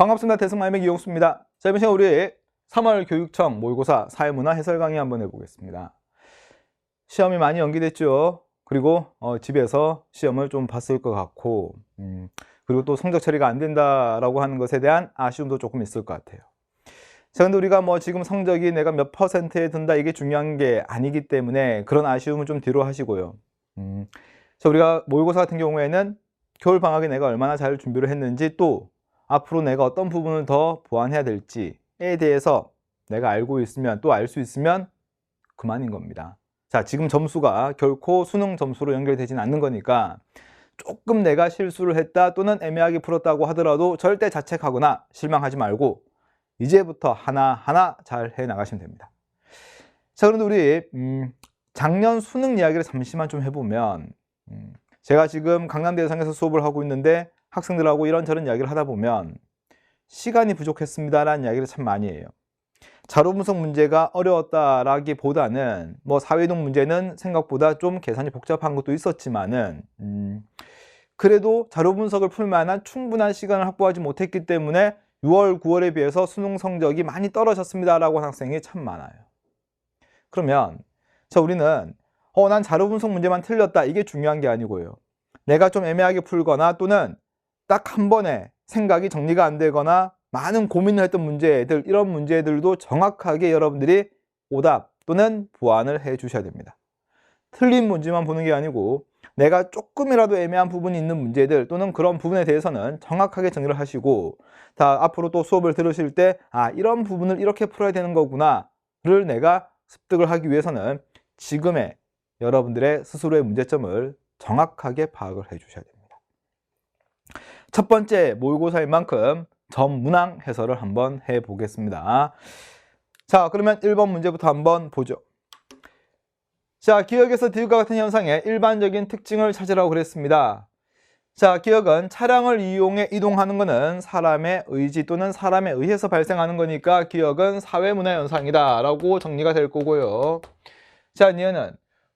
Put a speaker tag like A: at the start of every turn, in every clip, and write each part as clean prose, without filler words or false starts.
A: 반갑습니다. 대승마이맥 이용수입니다. 자, 이번 시간 우리 3월 교육청 모의고사 사회문화 해설 강의 한번 해보겠습니다. 시험이 많이 연기됐죠. 그리고 집에서 시험을 좀 봤을 것 같고 그리고 또 성적 처리가 안 된다라고 하는 것에 대한 아쉬움도 조금 있을 것 같아요. 자, 근데 우리가 지금 성적이 내가 몇 %에 든다 이게 중요한 게 아니기 때문에 그런 아쉬움은 좀 뒤로 하시고요. 자, 우리가 모의고사 같은 경우에는 겨울방학에 내가 얼마나 잘 준비를 했는지, 또 앞으로 내가 어떤 부분을 더 보완해야 될지에 대해서 내가 알고 있으면, 또 알 수 있으면 그만인 겁니다. 자, 지금 점수가 결코 수능 점수로 연결되진 않는 거니까 조금 내가 실수를 했다 또는 애매하게 풀었다고 하더라도 절대 자책하거나 실망하지 말고 이제부터 하나하나 잘 해나가시면 됩니다. 자, 그런데 우리 작년 수능 이야기를 잠시만 좀 해보면, 제가 지금 강남대상에서 수업을 하고 있는데 학생들하고 이런저런 이야기를 하다 보면 시간이 부족했습니다 라는 이야기를 참 많이 해요. 자료 분석 문제가 어려웠다라기보다는 사회이동 문제는 생각보다 좀 계산이 복잡한 것도 있었지만은 그래도 자료 분석을 풀 만한 충분한 시간을 확보하지 못했기 때문에 6월, 9월에 비해서 수능 성적이 많이 떨어졌습니다 라고 하는 학생이 참 많아요. 그러면 자, 우리는 난 자료 분석 문제만 틀렸다 이게 중요한 게 아니고요. 내가 좀 애매하게 풀거나 또는 딱 한 번에 생각이 정리가 안 되거나 많은 고민을 했던 문제들, 이런 문제들도 정확하게 여러분들이 오답 또는 보완을 해 주셔야 됩니다. 틀린 문제만 보는 게 아니고 내가 조금이라도 애매한 부분이 있는 문제들 또는 그런 부분에 대해서는 정확하게 정리를 하시고, 앞으로 또 수업을 들으실 때 이런 부분을 이렇게 풀어야 되는 거구나를 내가 습득을 하기 위해서는 지금의 여러분들의 스스로의 문제점을 정확하게 파악을 해 주셔야 됩니다. 첫 번째 모의고사인 만큼 전문항 해설을 한번 해 보겠습니다. 자, 그러면 1번 문제부터 한번 보죠. 자, 기억에서 디귿과 같은 현상의 일반적인 특징을 찾으라고 그랬습니다. 자, 기억은 차량을 이용해 이동하는 것은 사람의 의지 또는 사람에 의해서 발생하는 거니까 기억은 사회문화 현상이다 라고 정리가 될 거고요. 자, 니은은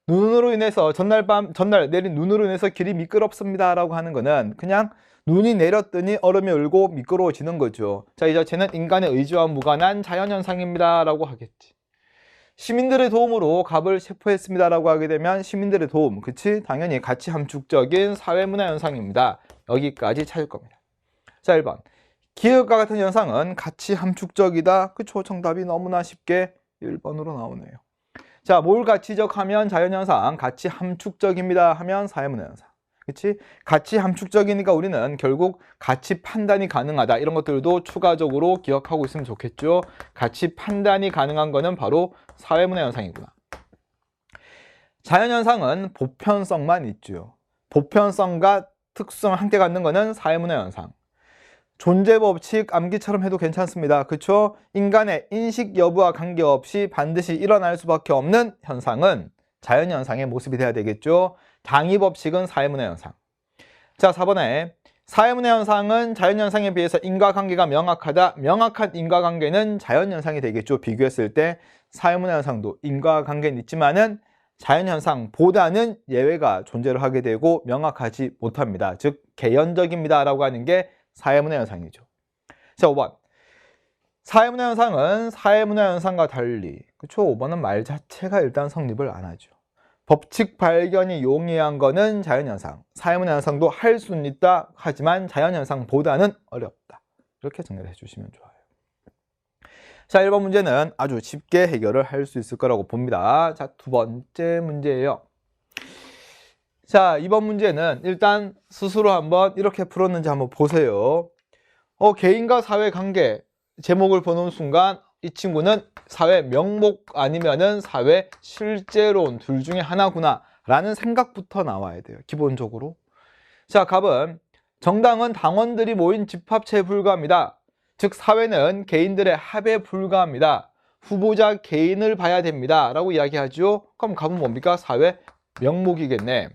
A: 눈으로 인해서 전날 내린 눈으로 인해서 길이 미끄럽습니다 라고 하는 거는 그냥 눈이 내렸더니 얼음이 얼고 미끄러워지는 거죠. 자, 이 자체는 인간의 의지와 무관한 자연현상입니다 라고 하겠지. 시민들의 도움으로 갑을 체포했습니다 라고 하게 되면 시민들의 도움, 그치? 당연히 가치 함축적인 사회문화 현상입니다. 여기까지 찾을 겁니다. 자, 1번 기억과 같은 현상은 가치 함축적이다. 그쵸? 정답이 너무나 쉽게 1번으로 나오네요. 자, 뭘 가치적 하면 자연현상, 가치 함축적입니다 하면 사회문화 현상. 그치? 가치 함축적이니까 우리는 결국 가치 판단이 가능하다 이런 것들도 추가적으로 기억하고 있으면 좋겠죠. 가치 판단이 가능한 거는 바로 사회문화 현상이구나. 자연현상은 보편성만 있죠. 보편성과 특수성을 함께 갖는 거는 사회문화 현상. 존재법칙 암기처럼 해도 괜찮습니다. 그쵸? 인간의 인식 여부와 관계없이 반드시 일어날 수밖에 없는 현상은 자연현상의 모습이 돼야 되겠죠. 당위법칙은 사회문화 현상. 자, 4번에 사회문화 현상은 자연현상에 비해서 인과관계가 명확하다. 명확한 인과관계는 자연현상이 되겠죠. 비교했을 때 사회문화 현상도 인과관계는 있지만은 자연현상보다는 예외가 존재를 하게 되고 명확하지 못합니다. 즉 개연적입니다 라고 하는 게 사회문화 현상이죠. 자, 5번 사회문화 현상은 사회문화 현상과 달리, 그렇죠? 5번은 말 자체가 일단 성립을 안 하죠. 법칙 발견이 용이한 거는 자연현상, 사회문화 현상도 할 수는 있다 하지만 자연현상보다는 어렵다. 이렇게 정리를 해주시면 좋아요. 자, 1번 문제는 아주 쉽게 해결을 할 수 있을 거라고 봅니다. 자, 두 번째 문제예요. 자, 2번 문제는 일단 스스로 한번 이렇게 풀었는지 한번 보세요. 개인과 사회 관계 제목을 보는 순간 이 친구는 사회 명목 아니면은 사회 실제론 둘 중에 하나구나 라는 생각부터 나와야 돼요. 기본적으로. 자, 갑은 정당은 당원들이 모인 집합체에 불과합니다. 즉 사회는 개인들의 합에 불과합니다. 후보자 개인을 봐야 됩니다 라고 이야기하죠. 그럼 갑은 뭡니까? 사회 명목이겠네.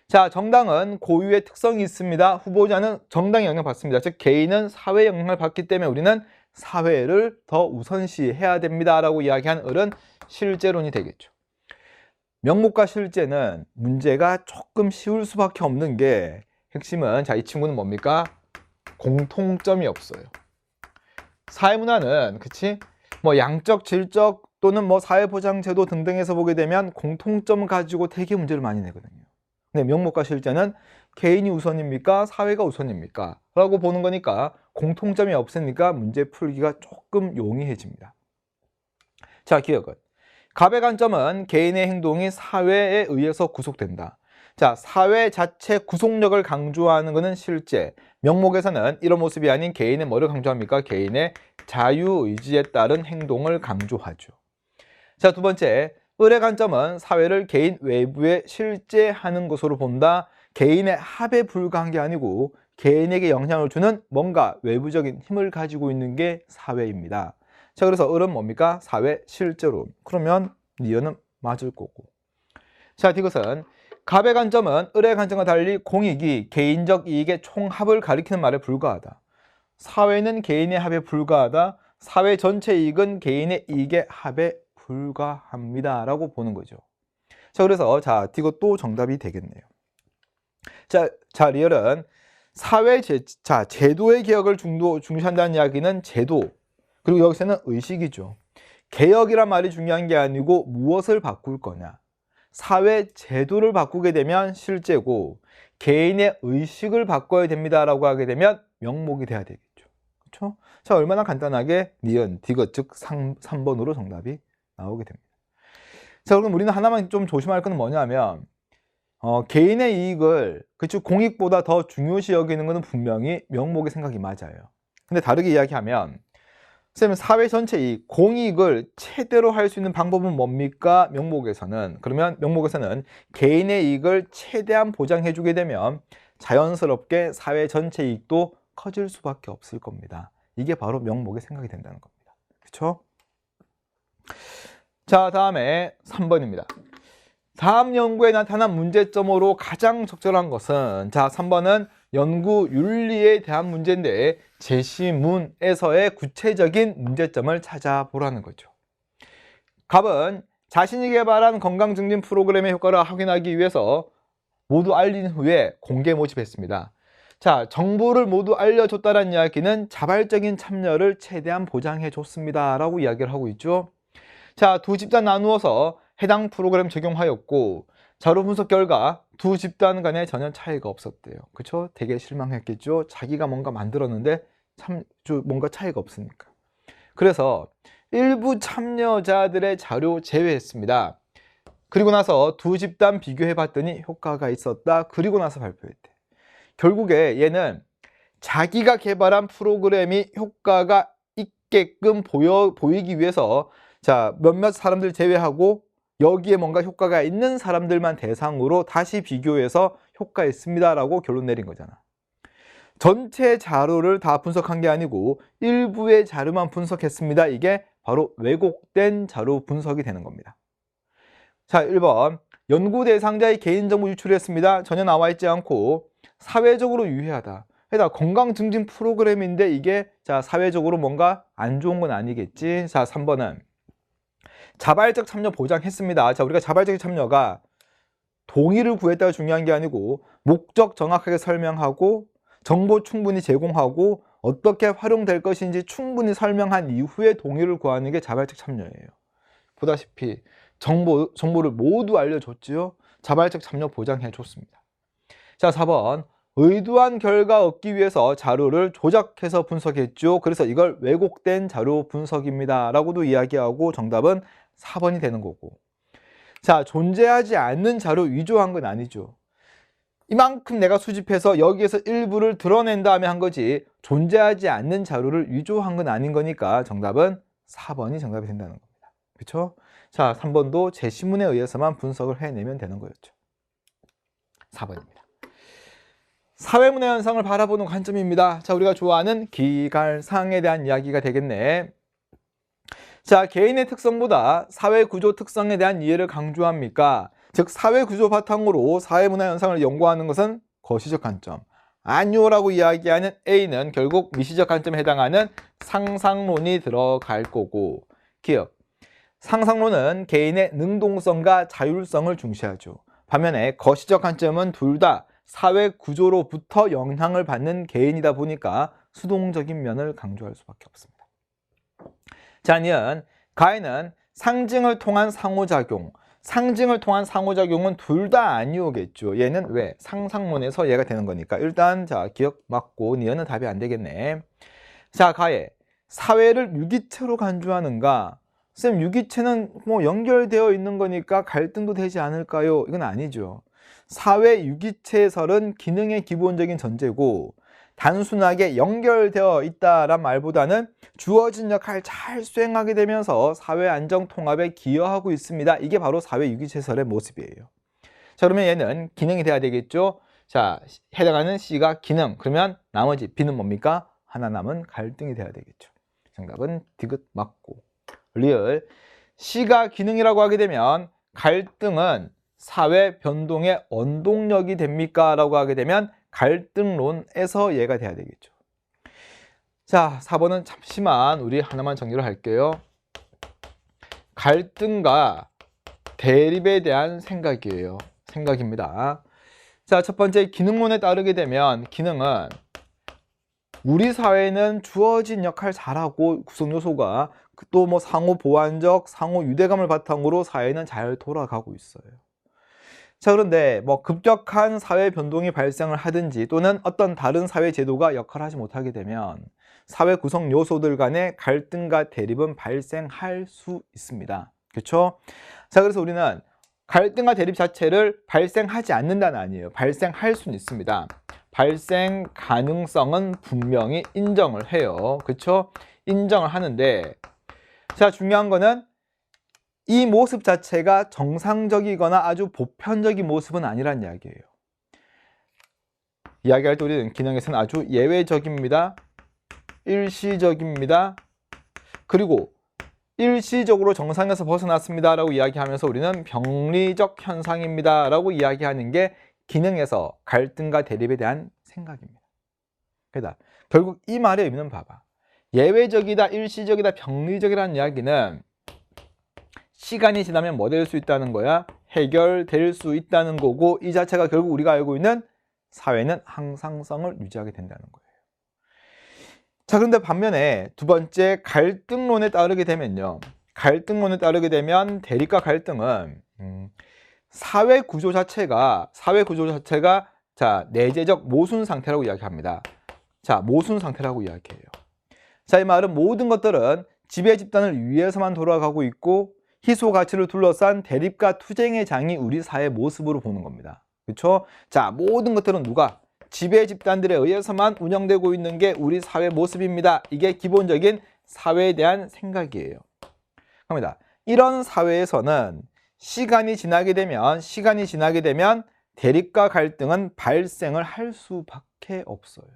A: 자, 정당은 고유의 특성이 있습니다. 후보자는 정당의 영향을 받습니다. 즉 개인은 사회 영향을 받기 때문에 우리는 사회를 더 우선시해야 됩니다 라고 이야기한 을은 실제론이 되겠죠. 명목과 실제는 문제가 조금 쉬울 수밖에 없는 게 핵심은, 자, 이 친구는 뭡니까? 공통점이 없어요. 사회문화는 그치? 뭐 양적, 질적 또는 뭐 사회보장제도 등등에서 보게 되면 공통점 가지고 되게 문제를 많이 내거든요. 근데 명목과 실제는 개인이 우선입니까? 사회가 우선입니까? 라고 보는 거니까 공통점이 없으니까 문제 풀기가 조금 용이해집니다. 자, 기억은. 갑의 관점은 개인의 행동이 사회에 의해서 구속된다. 자, 사회 자체 구속력을 강조하는 것은 실제. 명목에서는 이런 모습이 아닌 개인의 뭐를 강조합니까? 개인의 자유의지에 따른 행동을 강조하죠. 자, 두 번째, 을의 관점은 사회를 개인 외부에 실제하는 것으로 본다. 개인의 합에 불과한 게 아니고 개인에게 영향을 주는 뭔가 외부적인 힘을 가지고 있는 게 사회입니다. 자, 그래서 을은 뭡니까? 사회 실제로. 그러면 니은은 맞을 거고. 자, 이것은 갑의 관점은 을의 관점과 달리 공익이 개인적 이익의 총합을 가리키는 말에 불과하다. 사회는 개인의 합에 불과하다. 사회 전체 이익은 개인의 이익의 합에 불과합니다. 라고 보는 거죠. 자, 그래서 자, 이것도 정답이 되겠네요. 자, 리얼은 사회 제도의 개혁을 중시한다는 이야기는 제도, 그리고 여기서는 의식이죠. 개혁이란 말이 중요한 게 아니고 무엇을 바꿀 거냐. 사회 제도를 바꾸게 되면 실제고 개인의 의식을 바꿔야 됩니다라고 하게 되면 명목이 돼야 되겠죠. 그렇죠? 자, 얼마나 간단하게 니은, 디귿, 즉 3번으로 정답이 나오게 됩니다. 자, 그럼 우리는 하나만 좀 조심할 건 뭐냐면 개인의 이익을 그쪽 공익보다 더 중요시 여기는 것은 분명히 명목의 생각이 맞아요. 근데 다르게 이야기하면 쌤, 사회 전체 이익, 공익을 최대로 할 수 있는 방법은 뭡니까? 그러면 명목에서는 개인의 이익을 최대한 보장해 주게 되면 자연스럽게 사회 전체 이익도 커질 수밖에 없을 겁니다. 이게 바로 명목의 생각이 된다는 겁니다. 그렇죠? 자, 다음에 3번입니다. 다음 연구에 나타난 문제점으로 가장 적절한 것은, 자, 3번은 연구 윤리에 대한 문제인데 제시문에서의 구체적인 문제점을 찾아보라는 거죠. 갑은 자신이 개발한 건강 증진 프로그램의 효과를 확인하기 위해서 모두 알린 후에 공개 모집했습니다. 자, 정보를 모두 알려줬다는 이야기는 자발적인 참여를 최대한 보장해 줬습니다 라고 이야기를 하고 있죠. 자, 두 집단 나누어서 해당 프로그램 적용하였고 자료 분석 결과 두 집단 간에 전혀 차이가 없었대요. 그렇죠? 되게 실망했겠죠. 자기가 뭔가 만들었는데 뭔가 차이가 없으니까. 그래서 일부 참여자들의 자료 제외했습니다. 그리고 나서 두 집단 비교해 봤더니 효과가 있었다. 그리고 나서 발표했대. 결국에 얘는 자기가 개발한 프로그램이 효과가 있게끔 보이기 위해서 자, 몇몇 사람들 제외하고 여기에 뭔가 효과가 있는 사람들만 대상으로 다시 비교해서 효과 있습니다 라고 결론 내린 거잖아. 전체 자료를 다 분석한 게 아니고 일부의 자료만 분석했습니다. 이게 바로 왜곡된 자료 분석이 되는 겁니다. 자, 1번 연구 대상자의 개인정보 유출했습니다. 전혀 나와 있지 않고 사회적으로 유해하다. 그러니까 건강 증진 프로그램인데 이게 자, 사회적으로 뭔가 안 좋은 건 아니겠지. 자, 3번은 자발적 참여 보장했습니다. 자, 우리가 자발적 참여가 동의를 구했다가 중요한 게 아니고 목적 정확하게 설명하고 정보 충분히 제공하고 어떻게 활용될 것인지 충분히 설명한 이후에 동의를 구하는 게 자발적 참여예요. 보다시피 정보를 모두 알려줬지요. 자발적 참여 보장해 줬습니다. 자, 4번 의도한 결과 얻기 위해서 자료를 조작해서 분석했죠. 그래서 이걸 왜곡된 자료 분석입니다 라고도 이야기하고 정답은 4번이 되는 거고. 자, 존재하지 않는 자료 위조한 건 아니죠. 이만큼 내가 수집해서 여기에서 일부를 드러낸 다음에 한 거지 존재하지 않는 자료를 위조한 건 아닌 거니까 정답은 4번이 정답이 된다는 겁니다. 그렇죠? 자, 3번도 제시문에 의해서만 분석을 해내면 되는 거였죠. 4번입니다. 사회문화 현상을 바라보는 관점입니다. 자, 우리가 좋아하는 기갈상에 대한 이야기가 되겠네. 자, 개인의 특성보다 사회구조 특성에 대한 이해를 강조합니까? 즉, 사회구조 바탕으로 사회문화 현상을 연구하는 것은 거시적 관점. 아니오라고 이야기하는 A는 결국 미시적 관점에 해당하는 상상론이 들어갈 거고. 기억. 상상론은 개인의 능동성과 자율성을 중시하죠. 반면에 거시적 관점은 둘 다 사회 구조로부터 영향을 받는 개인이다 보니까 수동적인 면을 강조할 수밖에 없습니다. 자, 니은 가에는 상징을 통한 상호작용. 상징을 통한 상호작용은 둘 다 아니오겠죠. 얘는 왜? 상상문에서 얘가 되는 거니까. 일단 자, 기억 맞고 니은은 답이 안 되겠네. 자, 가에 사회를 유기체로 간주하는가? 쌤, 유기체는 뭐 연결되어 있는 거니까 갈등도 되지 않을까요? 이건 아니죠. 사회 유기체설은 기능의 기본적인 전제고 단순하게 연결되어 있다란 말보다는 주어진 역할을 잘 수행하게 되면서 사회 안정 통합에 기여하고 있습니다. 이게 바로 사회 유기체설의 모습이에요. 자, 그러면 얘는 기능이 돼야 되겠죠. 자, 해당하는 C가 기능. 그러면 나머지 B는 뭡니까? 하나 남은 갈등이 돼야 되겠죠. 정답은 디귿 맞고. 리을. C가 기능이라고 하게 되면 갈등은 사회 변동의 원동력이 됩니까? 라고 하게 되면 갈등론에서 얘가 돼야 되겠죠. 자, 4번은 잠시만 우리 하나만 정리를 할게요. 갈등과 대립에 대한 생각이에요. 생각입니다. 자, 첫 번째 기능론에 따르게 되면 기능은 우리 사회는 주어진 역할 잘하고 구성 요소가 또 뭐 상호 보완적, 상호 유대감을 바탕으로 사회는 잘 돌아가고 있어요. 자, 그런데 뭐 급격한 사회 변동이 발생을 하든지 또는 어떤 다른 사회 제도가 역할을 하지 못하게 되면 사회 구성 요소들 간의 갈등과 대립은 발생할 수 있습니다. 그렇죠? 자, 그래서 우리는 갈등과 대립 자체를 발생하지 않는다는 아니에요. 발생할 수는 있습니다. 발생 가능성은 분명히 인정을 해요. 그렇죠? 인정을 하는데 자, 중요한 거는 이 모습 자체가 정상적이거나 아주 보편적인 모습은 아니란 이야기예요. 이야기할 때 우리는 기능에서는 아주 예외적입니다. 일시적입니다. 그리고 일시적으로 정상에서 벗어났습니다 라고 이야기하면서 우리는 병리적 현상입니다 라고 이야기하는 게 기능에서 갈등과 대립에 대한 생각입니다. 그러니까 결국 이 말의 의미는 봐봐. 예외적이다, 일시적이다, 병리적이라는 이야기는 시간이 지나면 뭐 될 수 있다는 거야? 해결될 수 있다는 거고 이 자체가 결국 우리가 알고 있는 사회는 항상성을 유지하게 된다는 거예요. 자, 그런데 반면에 두 번째 갈등론에 따르게 되면요. 갈등론에 따르게 되면 대립과 갈등은 사회 구조 자체가 자, 내재적 모순 상태라고 이야기합니다. 자, 모순 상태라고 이야기해요. 자, 이 말은 모든 것들은 지배 집단을 위해서만 돌아가고 있고 희소 가치를 둘러싼 대립과 투쟁의 장이 우리 사회의 모습으로 보는 겁니다. 그렇죠? 자, 모든 것들은 누가? 지배 집단들에 의해서만 운영되고 있는 게 우리 사회 모습입니다. 이게 기본적인 사회에 대한 생각이에요. 그럽니다. 이런 사회에서는 시간이 지나게 되면 대립과 갈등은 발생을 할 수밖에 없어요.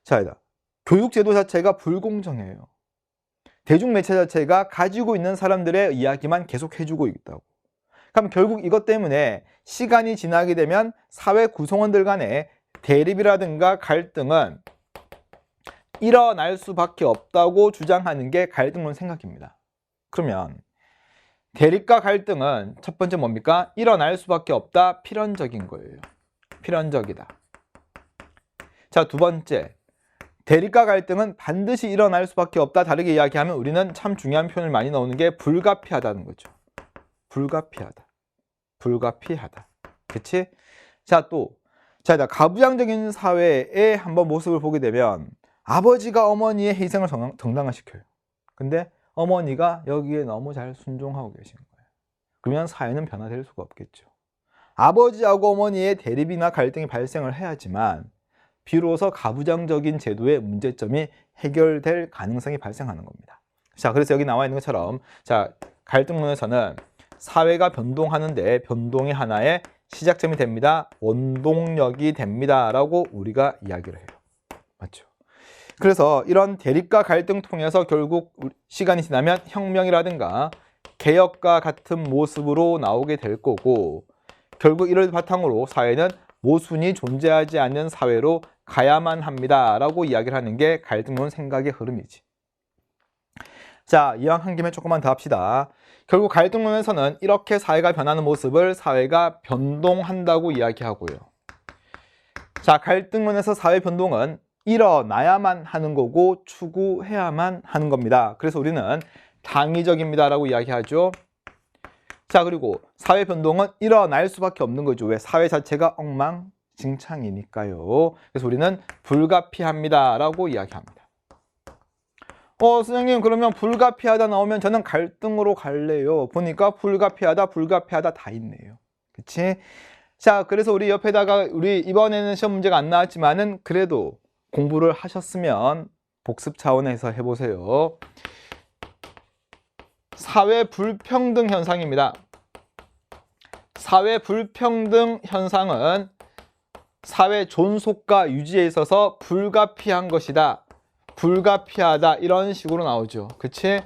A: 자, 교육제도 자체가 불공정해요. 대중매체 자체가 가지고 있는 사람들의 이야기만 계속 해주고 있다고. 그럼 결국 이것 때문에 시간이 지나게 되면 사회 구성원들 간의 대립이라든가 갈등은 일어날 수밖에 없다고 주장하는 게 갈등론 생각입니다. 그러면 대립과 갈등은 첫 번째 뭡니까? 일어날 수밖에 없다. 필연적인 거예요. 필연적이다. 자, 두 번째. 대립과 갈등은 반드시 일어날 수밖에 없다. 다르게 이야기하면 우리는 참 중요한 표현을 많이 넣는 게 불가피하다는 거죠. 불가피하다. 불가피하다. 그치? 자, 또. 자, 가부장적인 사회의 한번 모습을 보게 되면 아버지가 어머니의 희생을 정당화시켜요. 근데 어머니가 여기에 너무 잘 순종하고 계신 거예요. 그러면 사회는 변화될 수가 없겠죠. 아버지하고 어머니의 대립이나 갈등이 발생을 해야지만 비로소 가부장적인 제도의 문제점이 해결될 가능성이 발생하는 겁니다. 자, 그래서 여기 나와 있는 것처럼 자, 갈등론에서는 사회가 변동하는데 변동이 하나의 시작점이 됩니다. 원동력이 됩니다. 라고 우리가 이야기를 해요. 맞죠? 그래서 이런 대립과 갈등 통해서 결국 시간이 지나면 혁명이라든가 개혁과 같은 모습으로 나오게 될 거고 결국 이를 바탕으로 사회는 모순이 존재하지 않는 사회로 가야만 합니다. 라고 이야기를 하는 게 갈등론 생각의 흐름이지. 자, 이왕 한 김에 조금만 더 합시다. 결국 갈등론에서는 이렇게 사회가 변하는 모습을 사회가 변동한다고 이야기하고요. 자, 갈등론에서 사회 변동은 일어나야만 하는 거고 추구해야만 하는 겁니다. 그래서 우리는 당위적입니다 라고 이야기하죠. 자, 그리고 사회 변동은 일어날 수밖에 없는 거죠. 왜? 사회 자체가 엉망진창이니까요. 그래서 우리는 불가피합니다 라고 이야기합니다. 선생님, 그러면 불가피하다 나오면 저는 갈등으로 갈래요. 보니까 불가피하다 다 있네요. 그치? 자, 그래서 우리 옆에다가 우리 이번에는 시험 문제가 안 나왔지만은 그래도 공부를 하셨으면 복습 차원에서 해보세요. 사회 불평등 현상입니다. 사회 불평등 현상은 사회 존속과 유지에 있어서 불가피한 것이다. 불가피하다. 이런 식으로 나오죠. 그치?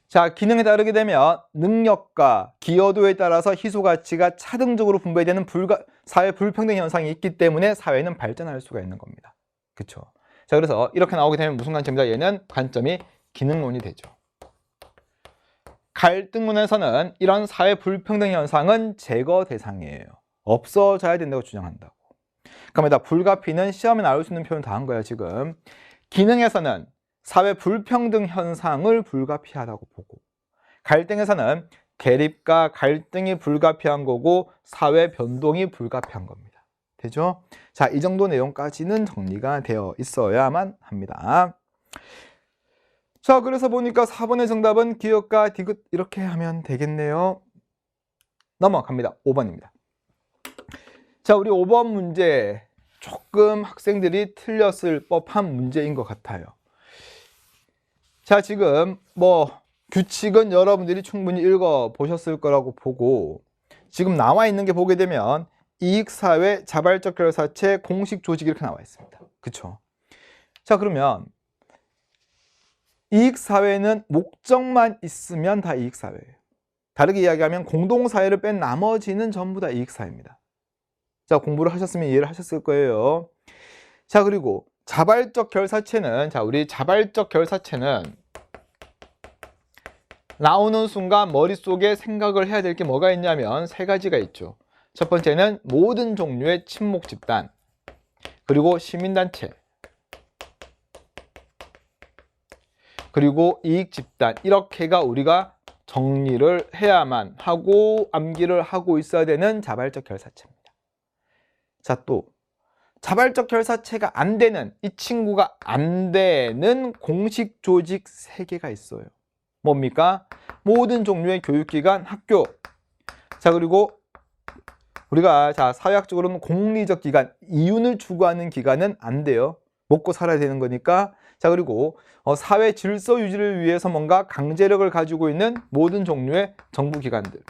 A: 자, 기능에 따르게 되면 능력과 기여도에 따라서 희소가치가 차등적으로 분배되는 사회 불평등 현상이 있기 때문에 사회는 발전할 수가 있는 겁니다. 그쵸? 자, 그래서 이렇게 나오게 되면 무슨 관점이다? 얘는 관점이 기능론이 되죠. 갈등론에서는 이런 사회 불평등 현상은 제거 대상이에요. 없어져야 된다고 주장한다고. 그러면 불가피는 시험에 나올 수 있는 표현 다 한 거야, 지금. 기능에서는 사회 불평등 현상을 불가피하다고 보고, 갈등에서는 대립과 갈등이 불가피한 거고 사회 변동이 불가피한 겁니다. 되죠? 자, 이 정도 내용까지는 정리가 되어 있어야만 합니다. 자, 그래서 보니까 4번의 정답은 기역과 디귿 이렇게 하면 되겠네요. 넘어갑니다. 5번입니다. 자, 우리 5번 문제 조금 학생들이 틀렸을 법한 문제인 것 같아요. 자, 지금 규칙은 여러분들이 충분히 읽어보셨을 거라고 보고, 지금 나와 있는 게 보게 되면 이익사회, 자발적 결사체, 공식 조직 이렇게 나와 있습니다. 그쵸? 자, 그러면 이익사회는 목적만 있으면 다 이익사회예요. 다르게 이야기하면 공동사회를 뺀 나머지는 전부 다 이익사회입니다. 자, 공부를 하셨으면 이해를 하셨을 거예요. 자, 그리고 자발적 결사체는, 자, 우리 자발적 결사체는 나오는 순간 머릿속에 생각을 해야 될 게 뭐가 있냐면 세 가지가 있죠. 첫 번째는 모든 종류의 친목 집단, 그리고 시민단체, 그리고 이익집단, 이렇게가 우리가 정리를 해야만 하고 암기를 하고 있어야 되는 자발적 결사체입니다. 자, 또 자발적 결사체가 안 되는, 이 친구가 안 되는 공식 조직 3개가 있어요. 뭡니까? 모든 종류의 교육기관, 학교. 자, 그리고 우리가 사회학적으로는 공리적 기관, 이윤을 추구하는 기관은 안 돼요. 먹고 살아야 되는 거니까. 자, 그리고 사회 질서 유지를 위해서 뭔가 강제력을 가지고 있는 모든 종류의 정부기관들.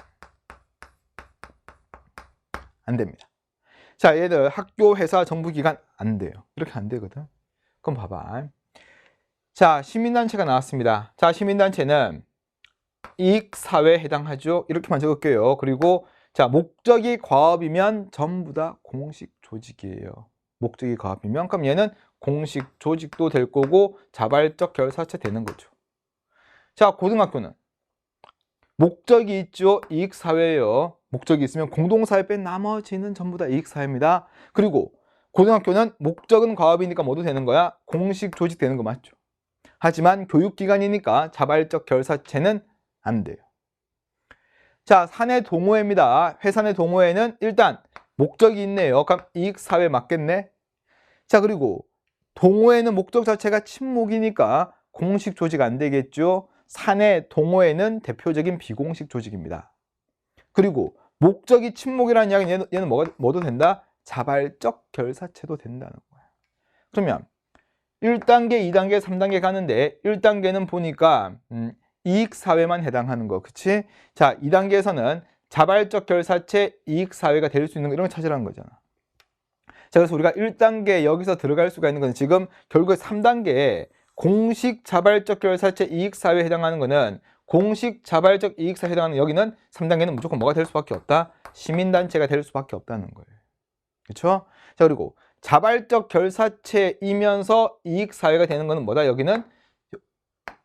A: 안 됩니다. 자, 얘들 학교, 회사, 정부기관 안 돼요. 이렇게 안 되거든. 그럼 봐봐. 자, 시민단체가 나왔습니다. 자, 시민단체는 이익사회에 해당하죠. 이렇게만 적을게요. 그리고 자, 목적이 과업이면 전부 다 공식 조직이에요. 목적이 과업이면. 그럼 얘는 공식 조직도 될 거고 자발적 결사체 되는 거죠. 자, 고등학교는 목적이 있죠. 이익사회예요. 목적이 있으면 공동사회 뺀 나머지는 전부 다 이익사회입니다. 그리고 고등학교는 목적은 과업이니까 뭐도 되는 거야? 공식 조직 되는 거 맞죠? 하지만 교육기관이니까 자발적 결사체는 안 돼요. 자, 사내 동호회입니다. 회사내 동호회는 일단 목적이 있네요. 그럼 이익사회 맞겠네? 자, 그리고 동호회는 목적 자체가 친목이니까 공식 조직 안 되겠죠? 사내 동호회는 대표적인 비공식 조직입니다. 그리고 목적이 친목이라는 이야기는 얘는 뭐도 된다? 자발적 결사체도 된다는 거야. 그러면 1단계, 2단계, 3단계 가는데 1단계는 보니까 이익사회만 해당하는 거, 그치? 자, 2단계에서는 자발적 결사체, 이익사회가 될 수 있는 거, 이런 거 찾으라는 거잖아. 자, 그래서 우리가 1단계 여기서 들어갈 수가 있는 건 지금 결국에 3단계에 공식 자발적 결사체, 이익사회에 해당하는 거는 공식 자발적 이익사회에 해당하는 여기는 3단계는 무조건 뭐가 될 수밖에 없다? 시민단체가 될 수밖에 없다는 거예요. 그렇죠? 자, 그리고 자발적 결사체이면서 이익사회가 되는 거는 뭐다? 여기는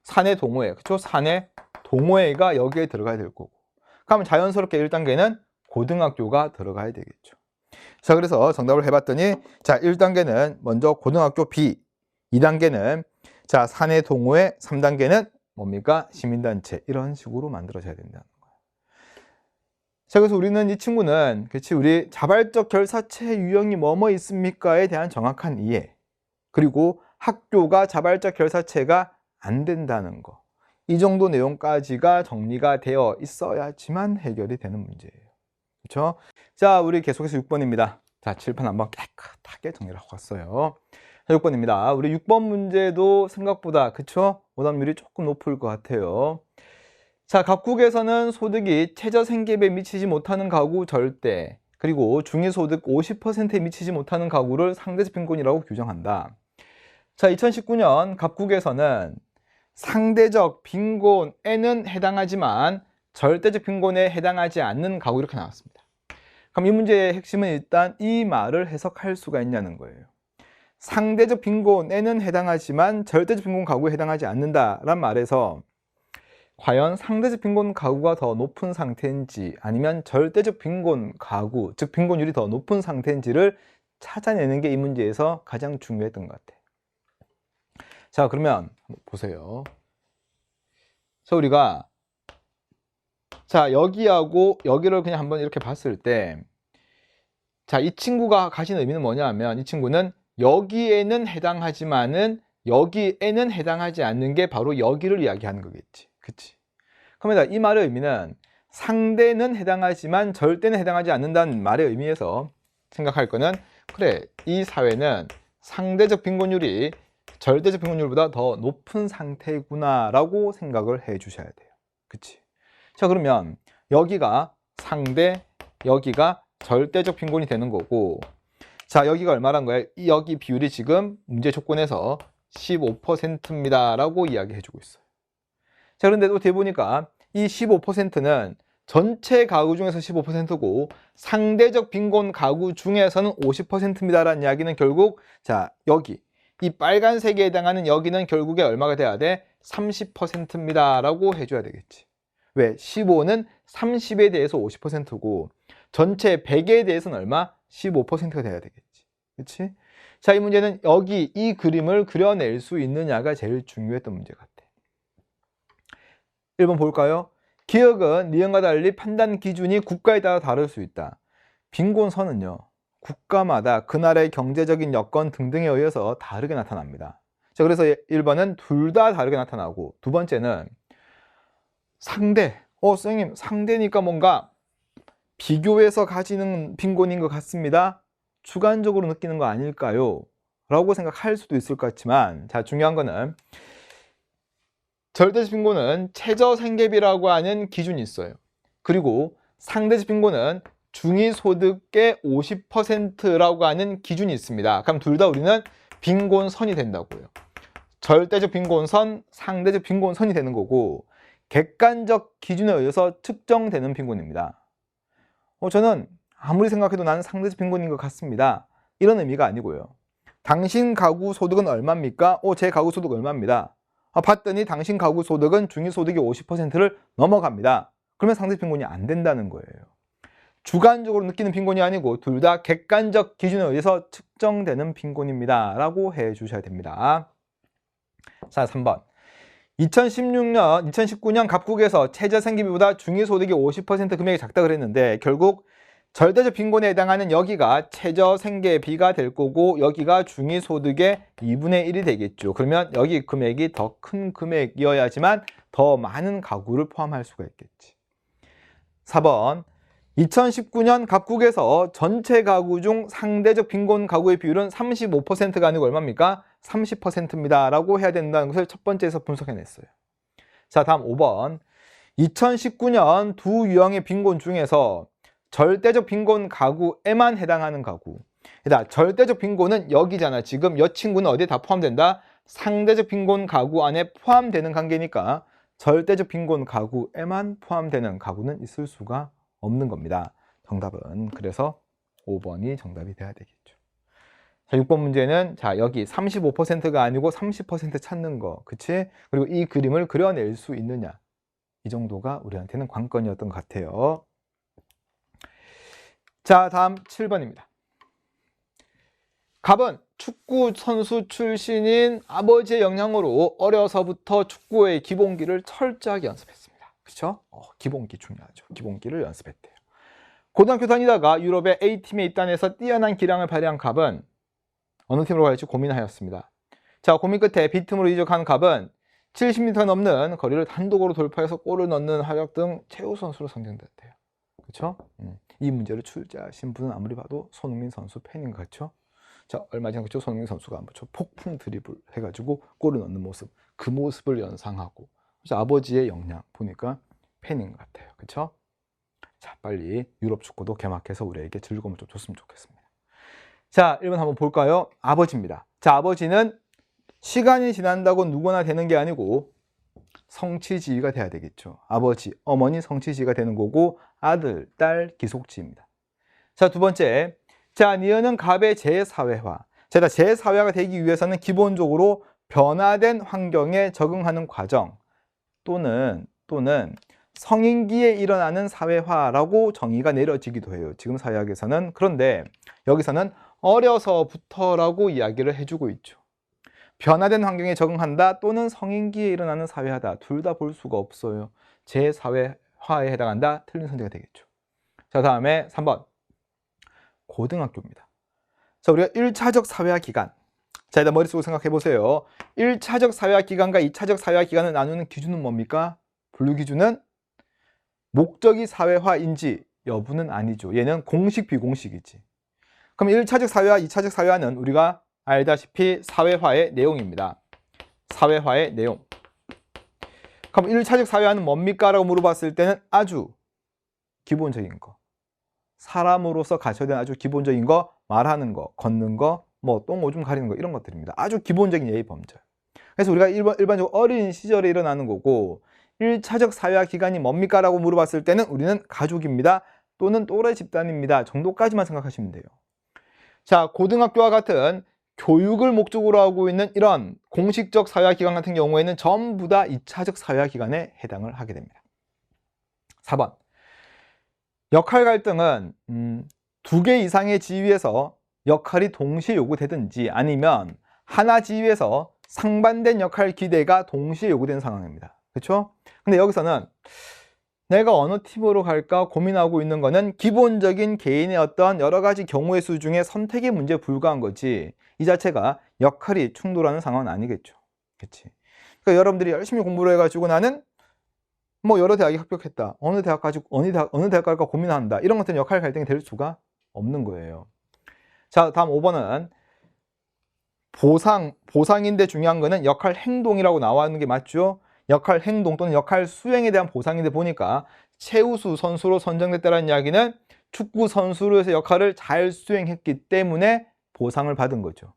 A: 사내 동호회, 그렇죠? 사내 동호회가 여기에 들어가야 될 거고. 그러면 자연스럽게 1단계는 고등학교가 들어가야 되겠죠. 자, 그래서 정답을 해봤더니, 자, 1단계는 먼저 고등학교 B, 2단계는 자, 사내 동호회, 3단계는 뭡니까? 시민단체. 이런 식으로 만들어져야 된다는 거예요. 자, 그래서 우리는 이 친구는, 그렇지, 우리 자발적 결사체 유형이 뭐뭐 있습니까에 대한 정확한 이해, 그리고 학교가 자발적 결사체가 안 된다는 거, 이 정도 내용까지가 정리가 되어 있어야지만 해결이 되는 문제예요. 그렇죠? 자, 우리 계속해서 6번입니다. 자, 칠판 한번 깨끗하게 정리를 하고 왔어요. 자, 6번입니다. 우리 6번 문제도 생각보다, 그쵸? 오답률이 조금 높을 것 같아요. 자, 각국에서는 소득이 최저생계비에 미치지 못하는 가구 절대, 그리고 중위소득 50%에 미치지 못하는 가구를 상대적 빈곤이라고 규정한다. 자, 2019년 각국에서는 상대적 빈곤에는 해당하지만 절대적 빈곤에 해당하지 않는 가구, 이렇게 나왔습니다. 그럼 이 문제의 핵심은 일단 이 말을 해석할 수가 있냐는 거예요. 상대적 빈곤에는 해당하지만 절대적 빈곤 가구에 해당하지 않는다란 말에서 과연 상대적 빈곤 가구가 더 높은 상태인지 아니면 절대적 빈곤 가구, 즉 빈곤율이 더 높은 상태인지를 찾아내는 게 이 문제에서 가장 중요했던 것 같아요. 자, 그러면 보세요. 자, 우리가 자, 여기하고 여기를 그냥 한번 이렇게 봤을 때, 자, 이 친구가 가진 의미는 뭐냐 하면, 이 친구는 여기에는 해당하지만은 여기에는 해당하지 않는 게 바로 여기를 이야기하는 거겠지. 그치? 그러면 이 말의 의미는 상대는 해당하지만 절대는 해당하지 않는다는 말의 의미에서 생각할 거는, 그래, 이 사회는 상대적 빈곤율이 절대적 빈곤율보다 더 높은 상태구나 라고 생각을 해 주셔야 돼요. 그치? 자, 그러면 여기가 상대, 여기가 절대적 빈곤이 되는 거고, 자, 여기가 얼마란 거야? 여기 비율이 지금 문제 조건에서 15%입니다 라고 이야기해 주고 있어요. 자, 그런데 또 뒤에 보니까 이 15%는 전체 가구 중에서 15%고 상대적 빈곤 가구 중에서는 50%입니다 라는 이야기는 결국, 자, 여기 이 빨간색에 해당하는 여기는 결국에 얼마가 돼야 돼? 30%입니다 라고 해줘야 되겠지. 왜? 15는 30에 대해서 50%고 전체 100에 대해서는 얼마? 15%가 돼야 되겠지. 그렇지? 자, 이 문제는 여기 이 그림을 그려낼 수 있느냐가 제일 중요했던 문제 같아. 1번 볼까요? 기억은 니은과 달리 판단 기준이 국가에 따라 다를 수 있다. 빈곤선은요, 국가마다 그날의 경제적인 여건 등등에 의해서 다르게 나타납니다. 자, 그래서 1번은 둘 다 다르게 나타나고, 두 번째는 상대. 선생님, 상대니까 뭔가 비교해서 가지는 빈곤인 것 같습니다. 주관적으로 느끼는 거 아닐까요? 라고 생각할 수도 있을 것 같지만, 자, 중요한 거는 절대적 빈곤은 최저생계비라고 하는 기준이 있어요. 그리고 상대적 빈곤은 중위소득의 50%라고 하는 기준이 있습니다. 그럼 둘 다 우리는 빈곤선이 된다고요. 절대적 빈곤선, 상대적 빈곤선이 되는 거고, 객관적 기준에 의해서 측정되는 빈곤입니다. 저는 아무리 생각해도 나는 상대적 빈곤인 것 같습니다. 이런 의미가 아니고요. 당신 가구 소득은 얼마입니까? 제 가구 소득 얼마입니다. 봤더니 당신 가구 소득은 중위소득의 50%를 넘어갑니다. 그러면 상대적 빈곤이 안 된다는 거예요. 주관적으로 느끼는 빈곤이 아니고 둘 다 객관적 기준에 의해서 측정되는 빈곤입니다 라고 해 주셔야 됩니다. 자, 3번. 2019년 각국에서 최저생계비보다 중위소득이 50% 금액이 작다 그랬는데, 결국 절대적 빈곤에 해당하는 여기가 최저생계비가 될 거고 여기가 중위소득의 2분의 1이 되겠죠. 그러면 여기 금액이 더 큰 금액이어야지만 더 많은 가구를 포함할 수가 있겠지. 4번. 2019년 각국에서 전체 가구 중 상대적 빈곤 가구의 비율은 35%가 아니고 얼마입니까? 30%입니다 라고 해야 된다는 것을 첫 번째에서 분석해냈어요. 자, 다음 5번. 2019년 두 유형의 빈곤 중에서 절대적 빈곤 가구에만 해당하는 가구. 절대적 빈곤은 여기잖아. 지금 이 친구는 어디에 다 포함된다? 상대적 빈곤 가구 안에 포함되는 관계니까 절대적 빈곤 가구에만 포함되는 가구는 있을 수가 없는 겁니다. 정답은 그래서 5번이 정답이 돼야 되겠죠. 자, 6번 문제는 자, 여기 35%가 아니고 30% 찾는 거. 그치? 그리고 이 그림을 그려낼 수 있느냐. 이 정도가 우리한테는 관건이었던 것 같아요. 자, 다음 7번입니다. 갑은 축구 선수 출신인 아버지의 영향으로 어려서부터 축구의 기본기를 철저하게 연습했습니다. 그렇죠? 기본기 중요하죠. 기본기를 연습했대요. 고등학교 다니다가 유럽의 A팀에 입단해서 뛰어난 기량을 발휘한 갑은 어느 팀으로 갈지 고민하였습니다. 자, 고민 끝에 B팀으로 이적한 갑은 70m 넘는 거리를 단독으로 돌파해서 골을 넣는 활약 등 최우 선수로 선정됐대요. 그렇죠? 이 문제를 출제하신 분은 아무리 봐도 손흥민 선수 팬인 것 같죠? 자, 얼마 전에 그렇죠? 손흥민 선수가 폭풍 드리블 해가지고 골을 넣는 모습, 그 모습을 연상하고, 그래서 아버지의 역량 보니까 팬인 것 같아요. 그렇죠? 자, 빨리 유럽 축구도 개막해서 우리에게 즐거움을 좀 줬으면 좋겠습니다. 자, 1번 한번 볼까요? 아버지입니다. 자, 아버지는 시간이 지난다고 누구나 되는 게 아니고 성취지위가 돼야 되겠죠. 아버지, 어머니 성취지위가 되는 거고 아들, 딸 기속지입니다. 자, 두 번째. 자, 니은은 갑의 재사회화. 자, 재사회화가 되기 위해서는 기본적으로 변화된 환경에 적응하는 과정 또는 성인기에 일어나는 사회화라고 정의가 내려지기도 해요. 지금 사회학에서는. 그런데 여기서는 어려서부터라고 이야기를 해주고 있죠. 변화된 환경에 적응한다 또는 성인기에 일어나는 사회화다. 둘 다 볼 수가 없어요. 재사회화에 해당한다. 틀린 선택이 되겠죠. 자, 다음에 3번. 고등학교입니다. 자, 우리가 1차적 사회화 기간. 자, 일단 머릿속으로 생각해 보세요. 1차적 사회화 기간과 2차적 사회화 기간을 나누는 기준은 뭡니까? 분류 기준은 목적이 사회화인지 여부는 아니죠. 얘는 공식 비공식이지. 그럼 1차적 사회화, 2차적 사회화는 우리가 알다시피 사회화의 내용입니다. 사회화의 내용. 그럼 1차적 사회화는 뭡니까? 라고 물어봤을 때는 아주 기본적인 거. 사람으로서 갖춰야 되는 아주 기본적인 거, 말하는 거, 걷는 거, 똥 오줌 가리는 거 이런 것들입니다. 아주 기본적인 예의 범절. 그래서 우리가 일반적으로 어린 시절에 일어나는 거고 1차적 사회화 기간이 뭡니까? 라고 물어봤을 때는 우리는 가족입니다. 또는 또래 집단입니다. 정도까지만 생각하시면 돼요. 자, 고등학교와 같은 교육을 목적으로 하고 있는 이런 공식적 사회화 기간 같은 경우에는 전부 다 2차적 사회화 기간에 해당을 하게 됩니다. 4번. 역할 갈등은 2개 이상의 지위에서 역할이 동시에 요구되든지 아니면 하나 지위에서 상반된 역할 기대가 동시에 요구되는 상황입니다. 그렇죠? 근데 여기서는 내가 어느 팀으로 갈까 고민하고 있는 거는 기본적인 개인의 어떤 여러 가지 경우의 수 중에 선택의 문제에 불과한 거지 이 자체가 역할이 충돌하는 상황은 아니겠죠. 그렇지? 그러니까 여러분들이 열심히 공부를 해가지고 나는 여러 대학에 합격했다. 어느 대학 갈까 고민한다. 이런 것들은 역할 갈등이 될 수가 없는 거예요. 자, 다음 5번은 보상인데 중요한 거는 역할 행동이라고 나와 있는 게 맞죠? 역할 행동 또는 역할 수행에 대한 보상인데 보니까 최우수 선수로 선정됐다는 이야기는 축구 선수로서 역할을 잘 수행했기 때문에 보상을 받은 거죠.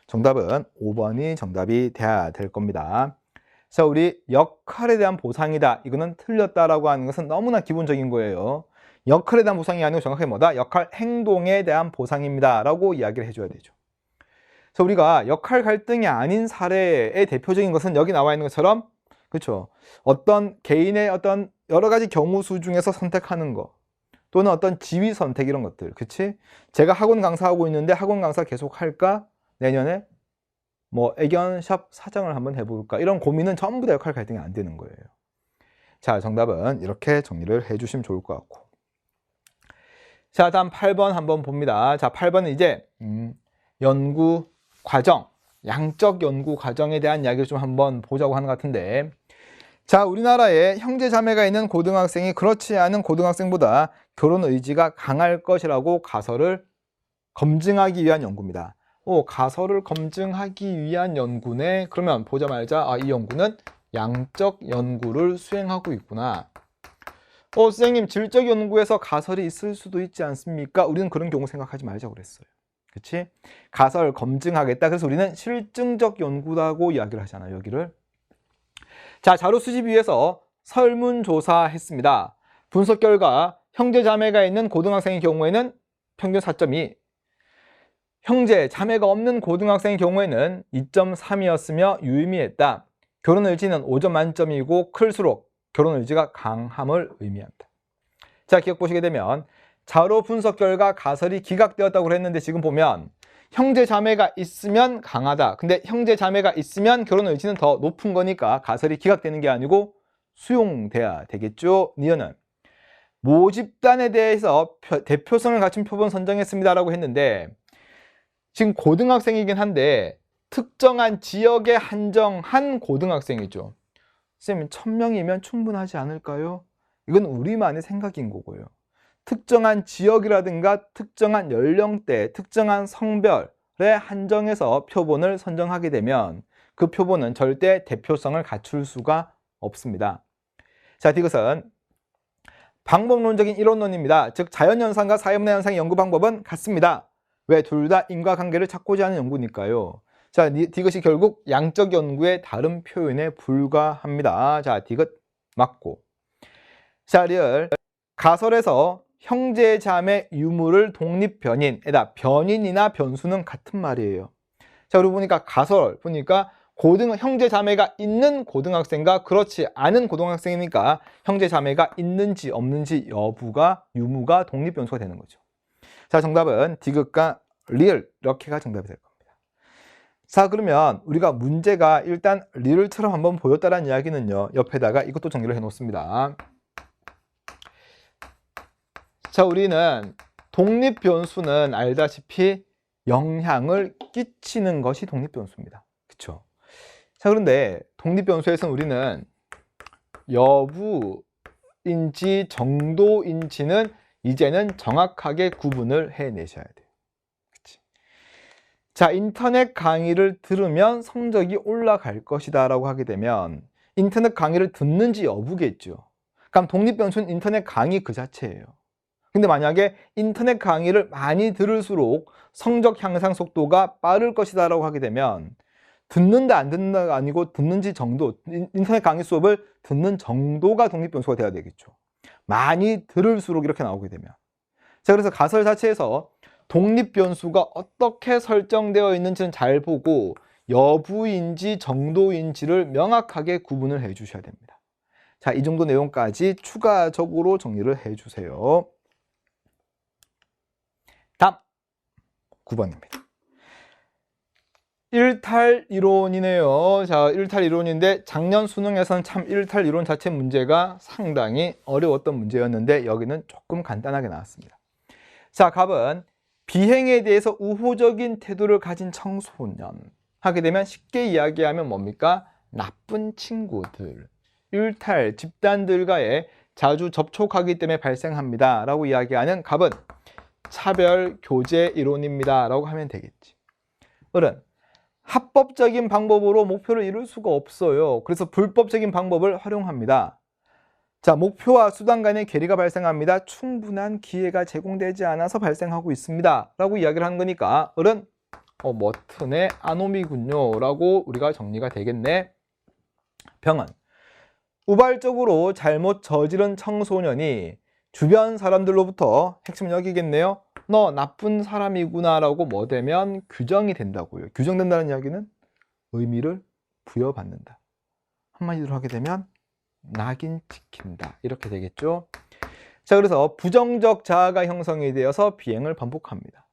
A: 정답은 5번이 정답이 돼야 될 겁니다. 자, 우리 역할에 대한 보상이다. 이거는 틀렸다라고 하는 것은 너무나 기본적인 거예요. 역할에 대한 보상이 아니고 정확하게 뭐다? 역할 행동에 대한 보상입니다. 라고 이야기를 해줘야 되죠. 그래서 우리가 역할 갈등이 아닌 사례의 대표적인 것은 여기 나와 있는 것처럼 그렇죠. 어떤 개인의 어떤 여러 가지 경우 수 중에서 선택하는 거 또는 어떤 지위 선택 이런 것들. 그치? 제가 학원 강사하고 있는데 학원 강사 계속 할까? 내년에 애견샵 사장을 한번 해볼까? 이런 고민은 전부 다 역할 갈등이 안 되는 거예요. 자, 정답은 이렇게 정리를 해주시면 좋을 것 같고. 자, 다음 8번 한번 봅니다. 자, 8번은 이제 연구 과정, 양적 연구 과정에 대한 이야기를 좀 한번 보자고 하는 것 같은데 자, 우리나라에 형제 자매가 있는 고등학생이 그렇지 않은 고등학생보다 결혼 의지가 강할 것이라고 가설을 검증하기 위한 연구입니다. 가설을 검증하기 위한 연구네. 그러면 보자마자 이 연구는 양적 연구를 수행하고 있구나. 선생님 질적 연구에서 가설이 있을 수도 있지 않습니까? 우리는 그런 경우 생각하지 말자고 그랬어요. 그치? 가설 검증하겠다. 그래서 우리는 실증적 연구라고 이야기를 하잖아요. 여기를. 자, 자료 수집 위해서 설문조사 했습니다. 분석 결과 형제 자매가 있는 고등학생의 경우에는 평균 4.2, 형제 자매가 없는 고등학생의 경우에는 2.3이었으며 유의미했다. 결혼 의지는 5점 만점이고 클수록 결혼 의지가 강함을 의미한다. 자, 기억 보시게 되면 자료 분석 결과 가설이 기각되었다고 했는데 지금 보면 형제 자매가 있으면 강하다. 근데 형제 자매가 있으면 결혼 의지는 더 높은 거니까 가설이 기각되는 게 아니고 수용돼야 되겠죠. 니은은 모집단에 대해서 대표성을 갖춘 표본 선정했습니다라고 했는데 지금 고등학생이긴 한데 특정한 지역에 한정한 고등학생이죠. 선생님 1000명이면 충분하지 않을까요? 이건 우리만의 생각인 거고요. 특정한 지역이라든가 특정한 연령대, 특정한 성별에 한정해서 표본을 선정하게 되면 그 표본은 절대 대표성을 갖출 수가 없습니다. 자, 이것은 방법론적인 이론론입니다. 즉 자연현상과 사회문화 현상의 연구 방법은 같습니다. 왜? 둘 다 인과관계를 찾고자 하는 연구니까요. 자, 이것이 결국 양적 연구의 다른 표현에 불과합니다. 자, 이것 맞고. 자, 리을 가설에서 형제 자매 유무를 독립 변인에다 변인이나 변수는 같은 말이에요. 자, 그리고 보니까 가설 보니까 형제 자매가 있는 고등학생과 그렇지 않은 고등학생이니까 형제 자매가 있는지 없는지 여부가 유무가 독립 변수가 되는 거죠. 자, 정답은 디귿과 리을 이렇게가 정답이 될 겁니다. 자, 그러면 우리가 문제가 일단 리을처럼 한번 보였다는 이야기는요. 옆에다가 이것도 정리를 해 놓습니다. 자, 우리는 독립 변수는 알다시피 영향을 끼치는 것이 독립 변수입니다. 그렇죠? 자, 그런데 독립 변수에서는 우리는 여부인지 정도인지는 이제는 정확하게 구분을 해내셔야 돼요. 그치? 자, 인터넷 강의를 들으면 성적이 올라갈 것이다 라고 하게 되면 인터넷 강의를 듣는지 여부겠죠. 그럼 독립 변수는 인터넷 강의 그 자체예요. 근데 만약에 인터넷 강의를 많이 들을수록 성적 향상 속도가 빠를 것이다 라고 하게 되면 듣는다 안 듣는다가 아니고 듣는지 정도, 인터넷 강의 수업을 듣는 정도가 독립 변수가 돼야 되겠죠. 많이 들을수록 이렇게 나오게 되면. 자, 그래서 가설 자체에서 독립 변수가 어떻게 설정되어 있는지는 잘 보고 여부인지 정도인지를 명확하게 구분을 해 주셔야 됩니다. 자, 이 정도 내용까지 추가적으로 정리를 해 주세요. 다음 9번입니다. 일탈 이론이네요. 자, 일탈 이론인데 작년 수능에서는 참 일탈 이론 자체 문제가 상당히 어려웠던 문제였는데 여기는 조금 간단하게 나왔습니다. 자, 갑은 비행에 대해서 우호적인 태도를 가진 청소년 하게 되면 쉽게 이야기하면 뭡니까? 나쁜 친구들, 일탈 집단들과의 자주 접촉하기 때문에 발생합니다 라고 이야기하는 갑은 차별 교제 이론입니다 라고 하면 되겠지. 을은 합법적인 방법으로 목표를 이룰 수가 없어요. 그래서 불법적인 방법을 활용합니다. 자, 목표와 수단 간의 괴리가 발생합니다. 충분한 기회가 제공되지 않아서 발생하고 있습니다 라고 이야기를 하는 거니까 을은 머튼의 아노미군요 라고 우리가 정리가 되겠네. 병은 우발적으로 잘못 저지른 청소년이 주변 사람들로부터 핵심 여기겠네요. 너 나쁜 사람이구나 라고 뭐 되면 규정이 된다고요. 규정된다는 이야기는 의미를 부여받는다. 한마디로 하게 되면 낙인 찍힌다 이렇게 되겠죠. 자, 그래서 부정적 자아가 형성이 되어서 비행을 반복합니다.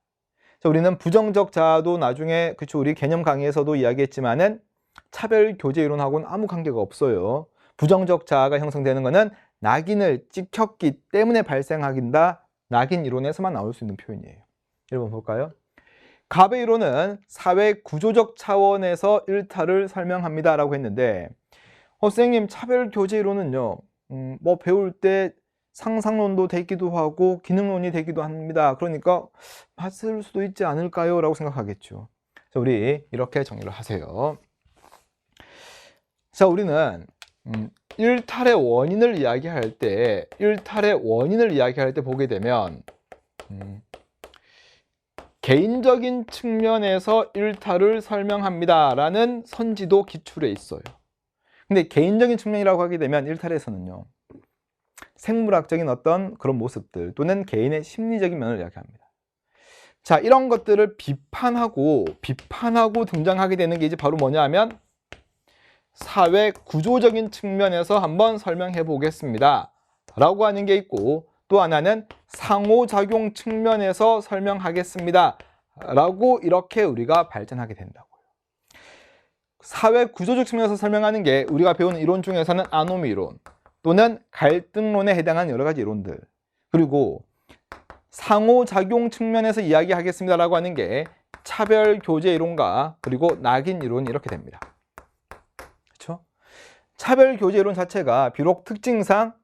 A: 자, 우리는 부정적 자아도 나중에 그쵸 우리 개념 강의에서도 이야기했지만은 차별 교제 이론하고는 아무 관계가 없어요. 부정적 자아가 형성되는 것은 낙인을 찍혔기 때문에 발생하긴다. 낙인 이론에서만 나올 수 있는 표현이에요. 여러분 볼까요? 갑의 이론은 사회 구조적 차원에서 일탈을 설명합니다 라고 했는데 선생님 차별 교제 이론은요 뭐 배울 때 상상론도 되기도 하고 기능론이 되기도 합니다. 그러니까 맞을 수도 있지 않을까요? 라고 생각하겠죠. 자, 우리 이렇게 정리를 하세요. 자, 우리는 일탈의 원인을 이야기할 때 보게 되면 개인적인 측면에서 일탈을 설명합니다 라는 선지도 기출에 있어요. 근데 개인적인 측면이라고 하게 되면 일탈에서는요 생물학적인 어떤 그런 모습들 또는 개인의 심리적인 면을 이야기합니다. 자, 이런 것들을 비판하고 등장하게 되는 게 이제 바로 뭐냐 하면 사회 구조적인 측면에서 한번 설명해 보겠습니다 라고 하는 게 있고 또 하나는 상호작용 측면에서 설명하겠습니다 라고 이렇게 우리가 발전하게 된다고요. 사회 구조적 측면에서 설명하는 게 우리가 배우는 이론 중에서는 아노미 이론 또는 갈등론에 해당하는 여러 가지 이론들, 그리고 상호작용 측면에서 이야기하겠습니다라고 하는 게 차별 교제 이론과 그리고 낙인 이론 이렇게 됩니다. 그렇죠? 차별 교제 이론 자체가 비록 특징상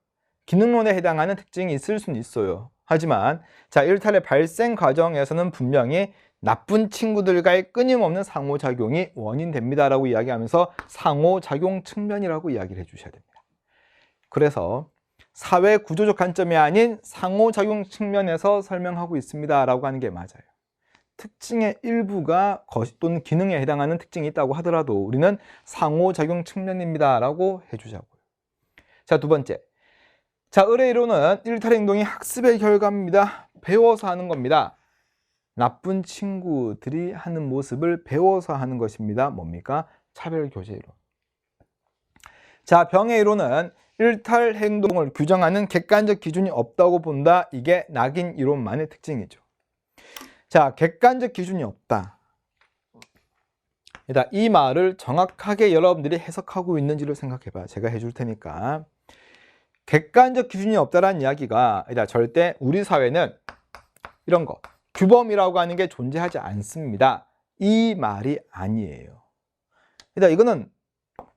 A: 기능론에 해당하는 특징이 있을 수는 있어요. 하지만 자, 일탈의 발생 과정에서는 분명히 나쁜 친구들과의 끊임없는 상호작용이 원인됩니다라고 이야기하면서 상호작용 측면이라고 이야기를 해주셔야 됩니다. 그래서 사회 구조적 관점이 아닌 상호작용 측면에서 설명하고 있습니다라고 하는 게 맞아요. 특징의 일부가 또는 기능에 해당하는 특징이 있다고 하더라도 우리는 상호작용 측면입니다라고 해주자고요. 자, 두 번째. 자, 의뢰 이론은 일탈 행동이 학습의 결과입니다. 배워서 하는 겁니다. 나쁜 친구들이 하는 모습을 배워서 하는 것입니다. 뭡니까? 차별 교제 이론. 자, 병의 이론은 일탈 행동을 규정하는 객관적 기준이 없다고 본다. 이게 낙인 이론만의 특징이죠. 자, 객관적 기준이 없다. 일단 이 말을 정확하게 여러분들이 해석하고 있는지를 생각해봐. 제가 해줄 테니까. 객관적 기준이 없다라는 이야기가 일단 절대 우리 사회는 이런 거, 규범이라고 하는 게 존재하지 않습니다. 이 말이 아니에요. 일단 이거는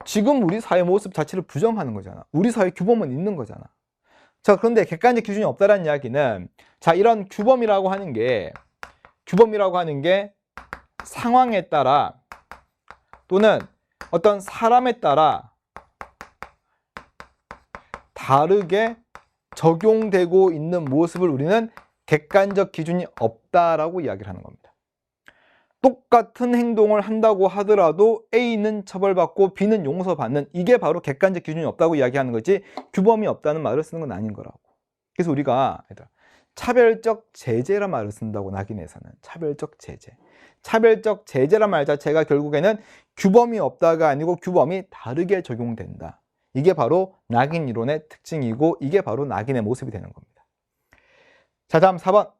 A: 지금 우리 사회 모습 자체를 부정하는 거잖아. 우리 사회 규범은 있는 거잖아. 자, 그런데 객관적 기준이 없다라는 이야기는 자, 이런 규범이라고 하는 게 상황에 따라 또는 어떤 사람에 따라 다르게 적용되고 있는 모습을 우리는 객관적 기준이 없다라고 이야기를 하는 겁니다. 똑같은 행동을 한다고 하더라도 A는 처벌받고 B는 용서받는, 이게 바로 객관적 기준이 없다고 이야기하는 거지 규범이 없다는 말을 쓰는 건 아닌 거라고. 그래서 우리가 차별적 제재란 말을 쓴다고, 낙인에서는. 차별적 제재. 차별적 제재란 말 자체가 결국에는 규범이 없다가 아니고 규범이 다르게 적용된다. 이게 바로 낙인 이론의 특징이고 이게 바로 낙인의 모습이 되는 겁니다. 자, 다음 4번.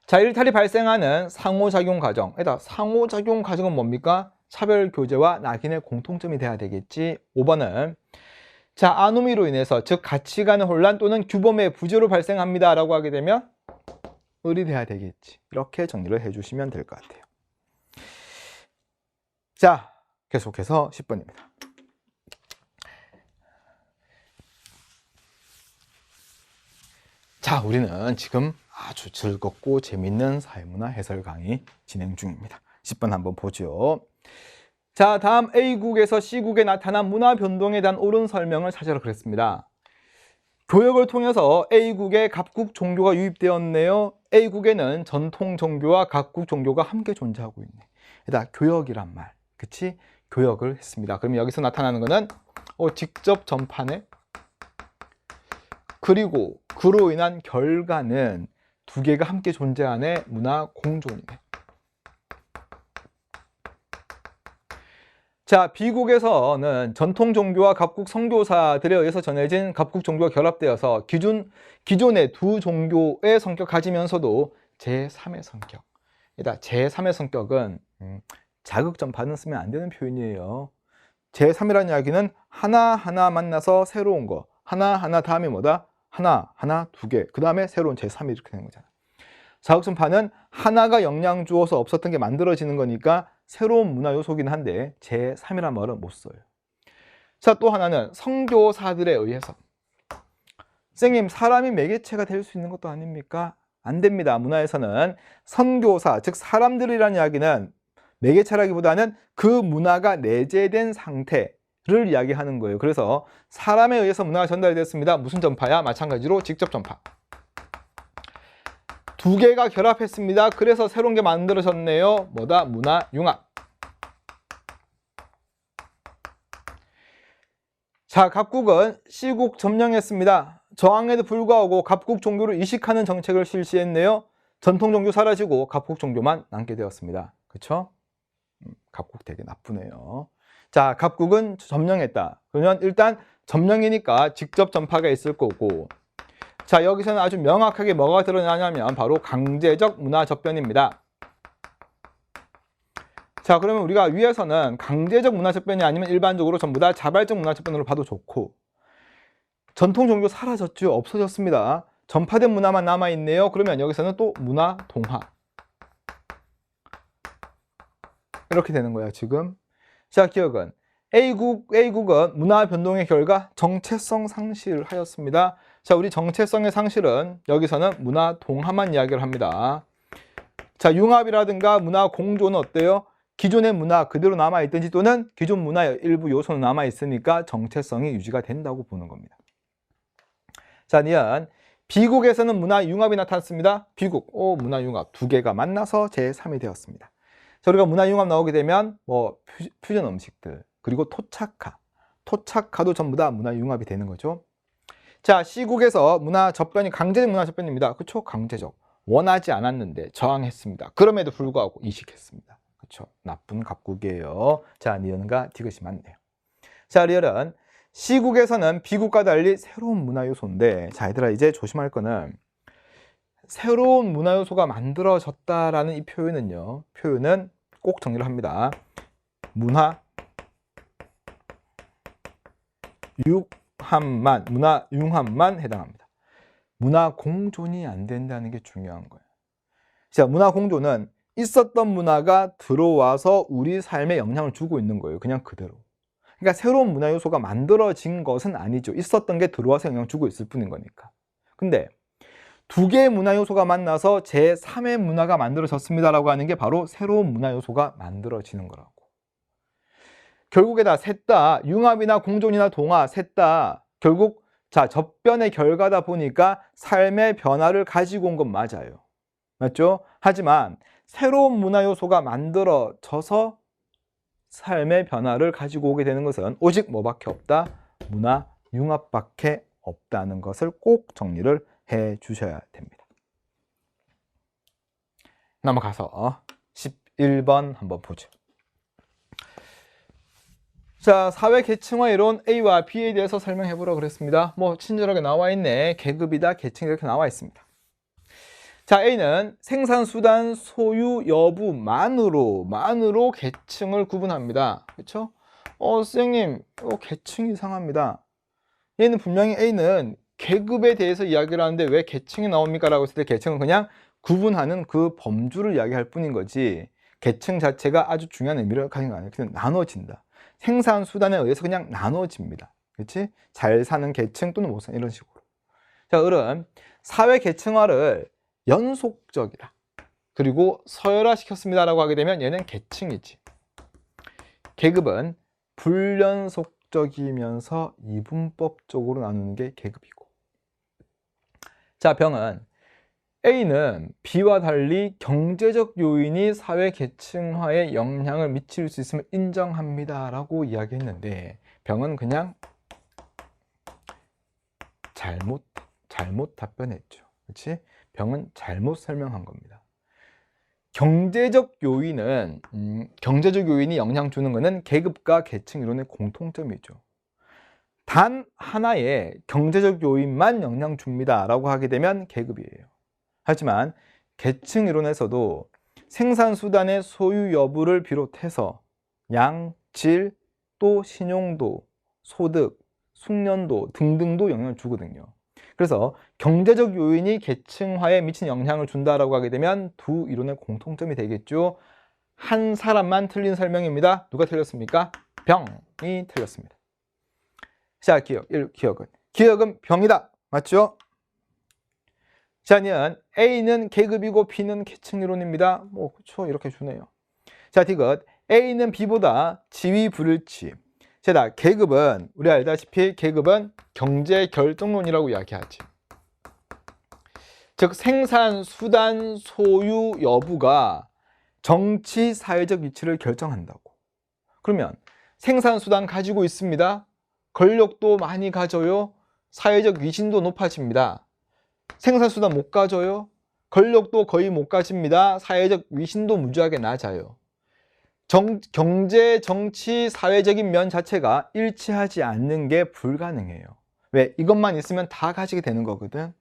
A: 자, 일탈이 발생하는 상호작용 과정. 상호작용 과정은 뭡니까? 차별 교제와 낙인의 공통점이 돼야 되겠지. 5번은 자, 아노미로 인해서, 즉 가치관의 혼란 또는 규범의 부재로 발생합니다 라고 하게 되면 을이 돼야 되겠지. 이렇게 정리를 해주시면 될 것 같아요. 자, 계속해서 10번입니다. 자, 우리는 지금 아주 즐겁고 재밌는 사회문화 해설 강의 진행 중입니다. 10번 한번 보죠. 자, 다음 A국에서 C국에 나타난 문화 변동에 대한 옳은 설명을 찾으라 그랬습니다. 교역을 통해서 A국에 각국 종교가 유입되었네요. A국에는 전통 종교와 각국 종교가 함께 존재하고 있네. 일단 교역이란 말, 그치? 교역을 했습니다. 그러면 여기서 나타나는 거는 직접 전파네. 그리고 그로 인한 결과는 두 개가 함께 존재하는 문화 공존이네. 자, B국에서는 전통 종교와 각국 선교사들에 의해서 전해진 각국 종교가 결합되어서 기존의 두 종교의 성격 가지면서도 제3의 성격. 일단 제3의 성격은 자극 전파는 쓰면 안 되는 표현이에요. 제3이라는 이야기는 하나하나 만나서 새로운 거. 하나하나 다음이 뭐다? 하나, 두 개. 그 다음에 새로운 제3이 이렇게 되는 거잖아. 자극 전파는 하나가 영향 주어서 없었던 게 만들어지는 거니까 새로운 문화 요소긴 한데 제3이란 말은 못 써요. 자, 또 하나는 선교사들에 의해서. 선생님, 사람이 매개체가 될 수 있는 것도 아닙니까? 안 됩니다. 문화에서는 선교사, 즉 사람들이라는 이야기는 매개체라기보다는 그 문화가 내재된 상태를 이야기하는 거예요. 그래서 사람에 의해서 문화가 전달이 됐습니다. 무슨 전파야? 마찬가지로 직접 전파. 두 개가 결합했습니다. 그래서 새로운 게 만들어졌네요. 뭐다? 문화 융합. 자, 각국은 C국 점령했습니다. 저항에도 불구하고 각국 종교를 이식하는 정책을 실시했네요. 전통 종교 사라지고 각국 종교만 남게 되었습니다. 그렇죠? 각국 되게 나쁘네요. 자, 각국은 점령했다. 그러면 일단 점령이니까 직접 전파가 있을 거고, 자, 여기서는 아주 명확하게 뭐가 드러나냐면 바로 강제적 문화 접변입니다. 자, 그러면 우리가 위에서는 강제적 문화적변이 아니면 일반적으로 전부 다 자발적 문화적변으로 봐도 좋고, 전통 종교 사라졌죠? 없어졌습니다. 전파된 문화만 남아있네요. 그러면 여기서는 또 문화 동화. 이렇게 되는 거야, 지금. 자, 기억은 A국은 문화 변동의 결과 정체성 상실을 하였습니다. 자, 우리 정체성의 상실은 여기서는 문화 동화만 이야기를 합니다. 자, 융합이라든가 문화 공조는 어때요? 기존의 문화 그대로 남아있든지 또는 기존 문화의 일부 요소는 남아있으니까 정체성이 유지가 된다고 보는 겁니다. 자, 니은 B국에서는 문화 융합이 나타났습니다. B국, 문화 융합 두 개가 만나서 제3이 되었습니다. 자, 우리가 문화 융합 나오게 되면 뭐 퓨전 음식들, 그리고 토착화도 전부 다 문화 융합이 되는 거죠. 자, C국에서 문화 접변이 강제적 문화 접변입니다. 그렇죠? 강제적. 원하지 않았는데 저항했습니다. 그럼에도 불구하고 이식했습니다. 그렇죠? 나쁜 갑국이에요. 자, 니은과 디귿이 맞네요. 자, 리얼은 C국에서는 B국과 달리 새로운 문화 요소인데, 자, 얘들아 이제 조심할 거는 새로운 문화 요소가 만들어졌다라는 이 표현은요. 표현은 꼭 정리를 합니다. 문화 융합만 해당합니다. 문화 공존이 안 된다는 게 중요한 거예요. 자, 문화 공존은 있었던 문화가 들어와서 우리 삶에 영향을 주고 있는 거예요. 그냥 그대로. 그러니까 새로운 문화 요소가 만들어진 것은 아니죠. 있었던 게 들어와서 영향을 주고 있을 뿐인 거니까. 근데 두 개의 문화 요소가 만나서 제3의 문화가 만들어졌습니다라고 하는 게 바로 새로운 문화 요소가 만들어지는 거라고. 결국에다 셋 다 융합이나 공존이나 동화 셋 다 결국 자, 접변의 결과다 보니까 삶의 변화를 가지고 온 건 맞아요. 맞죠? 하지만 새로운 문화 요소가 만들어져서 삶의 변화를 가지고 오게 되는 것은 오직 뭐밖에 없다? 문화 융합밖에 없다는 것을 꼭 정리를 해 주셔야 됩니다. 넘어가서 11번 한번 보죠. 자, 사회 계층화 이론 A와 B에 대해서 설명해 보라고 그랬습니다. 뭐 친절하게 나와 있네. 계급이다, 계층 이렇게 나와 있습니다. 자, A는 생산수단 소유 여부만으로 계층을 구분합니다. 그렇죠? 선생님, 계층이 이상합니다. 얘는 분명히 A는 계급에 대해서 이야기를 하는데 왜 계층이 나옵니까? 라고 했을 때 계층은 그냥 구분하는 그 범주를 이야기할 뿐인 거지, 계층 자체가 아주 중요한 의미를 가진 거 아니에요. 그냥 나눠진다. 생산수단에 의해서 그냥 나눠집니다. 그렇지? 잘 사는 계층 또는 못 사는 이런 식으로. 자, 을은 사회 계층화를 연속적이다. 그리고 서열화시켰습니다라고 하게 되면 얘는 계층이지. 계급은 불연속적이면서 이분법적으로 나누는 게 계급이고. 자, 병은 A는 B와 달리 경제적 요인이 사회 계층화에 영향을 미칠 수 있음을 인정합니다 라고 이야기했는데, 병은 그냥 잘못 답변했죠. 그렇지? 병은 잘못 설명한 겁니다. 경제적 요인이 영향 주는 것은 계급과 계층 이론의 공통점이죠. 단 하나의 경제적 요인만 영향 줍니다 라고 하게 되면 계급이에요. 하지만 계층 이론에서도 생산수단의 소유 여부를 비롯해서 양, 질, 또 신용도, 소득, 숙련도 등등도 영향을 주거든요. 그래서 경제적 요인이 계층화에 미친 영향을 준다라고 하게 되면 두 이론의 공통점이 되겠죠. 한 사람만 틀린 설명입니다. 누가 틀렸습니까? 병이 틀렸습니다. 자, 기억은 병이다. 맞죠? 자, A는 계급이고 B는 계층 이론입니다. 그렇죠. 이렇게 주네요. 자, 디귿. A는 B보다 지위 불일치. 자, 계급은 우리 알다시피 계급은 경제 결정론이라고 이야기하지. 즉 생산 수단 소유 여부가 정치 사회적 위치를 결정한다고. 그러면 생산 수단 가지고 있습니다. 권력도 많이 가져요. 사회적 위신도 높아집니다. 생산수단 못 가져요. 권력도 거의 못 가집니다. 사회적 위신도 무지하게 낮아요. 경제, 정치, 사회적인 면 자체가 일치하지 않는 게 불가능해요. 왜? 이것만 있으면 다 가지게 되는 거거든.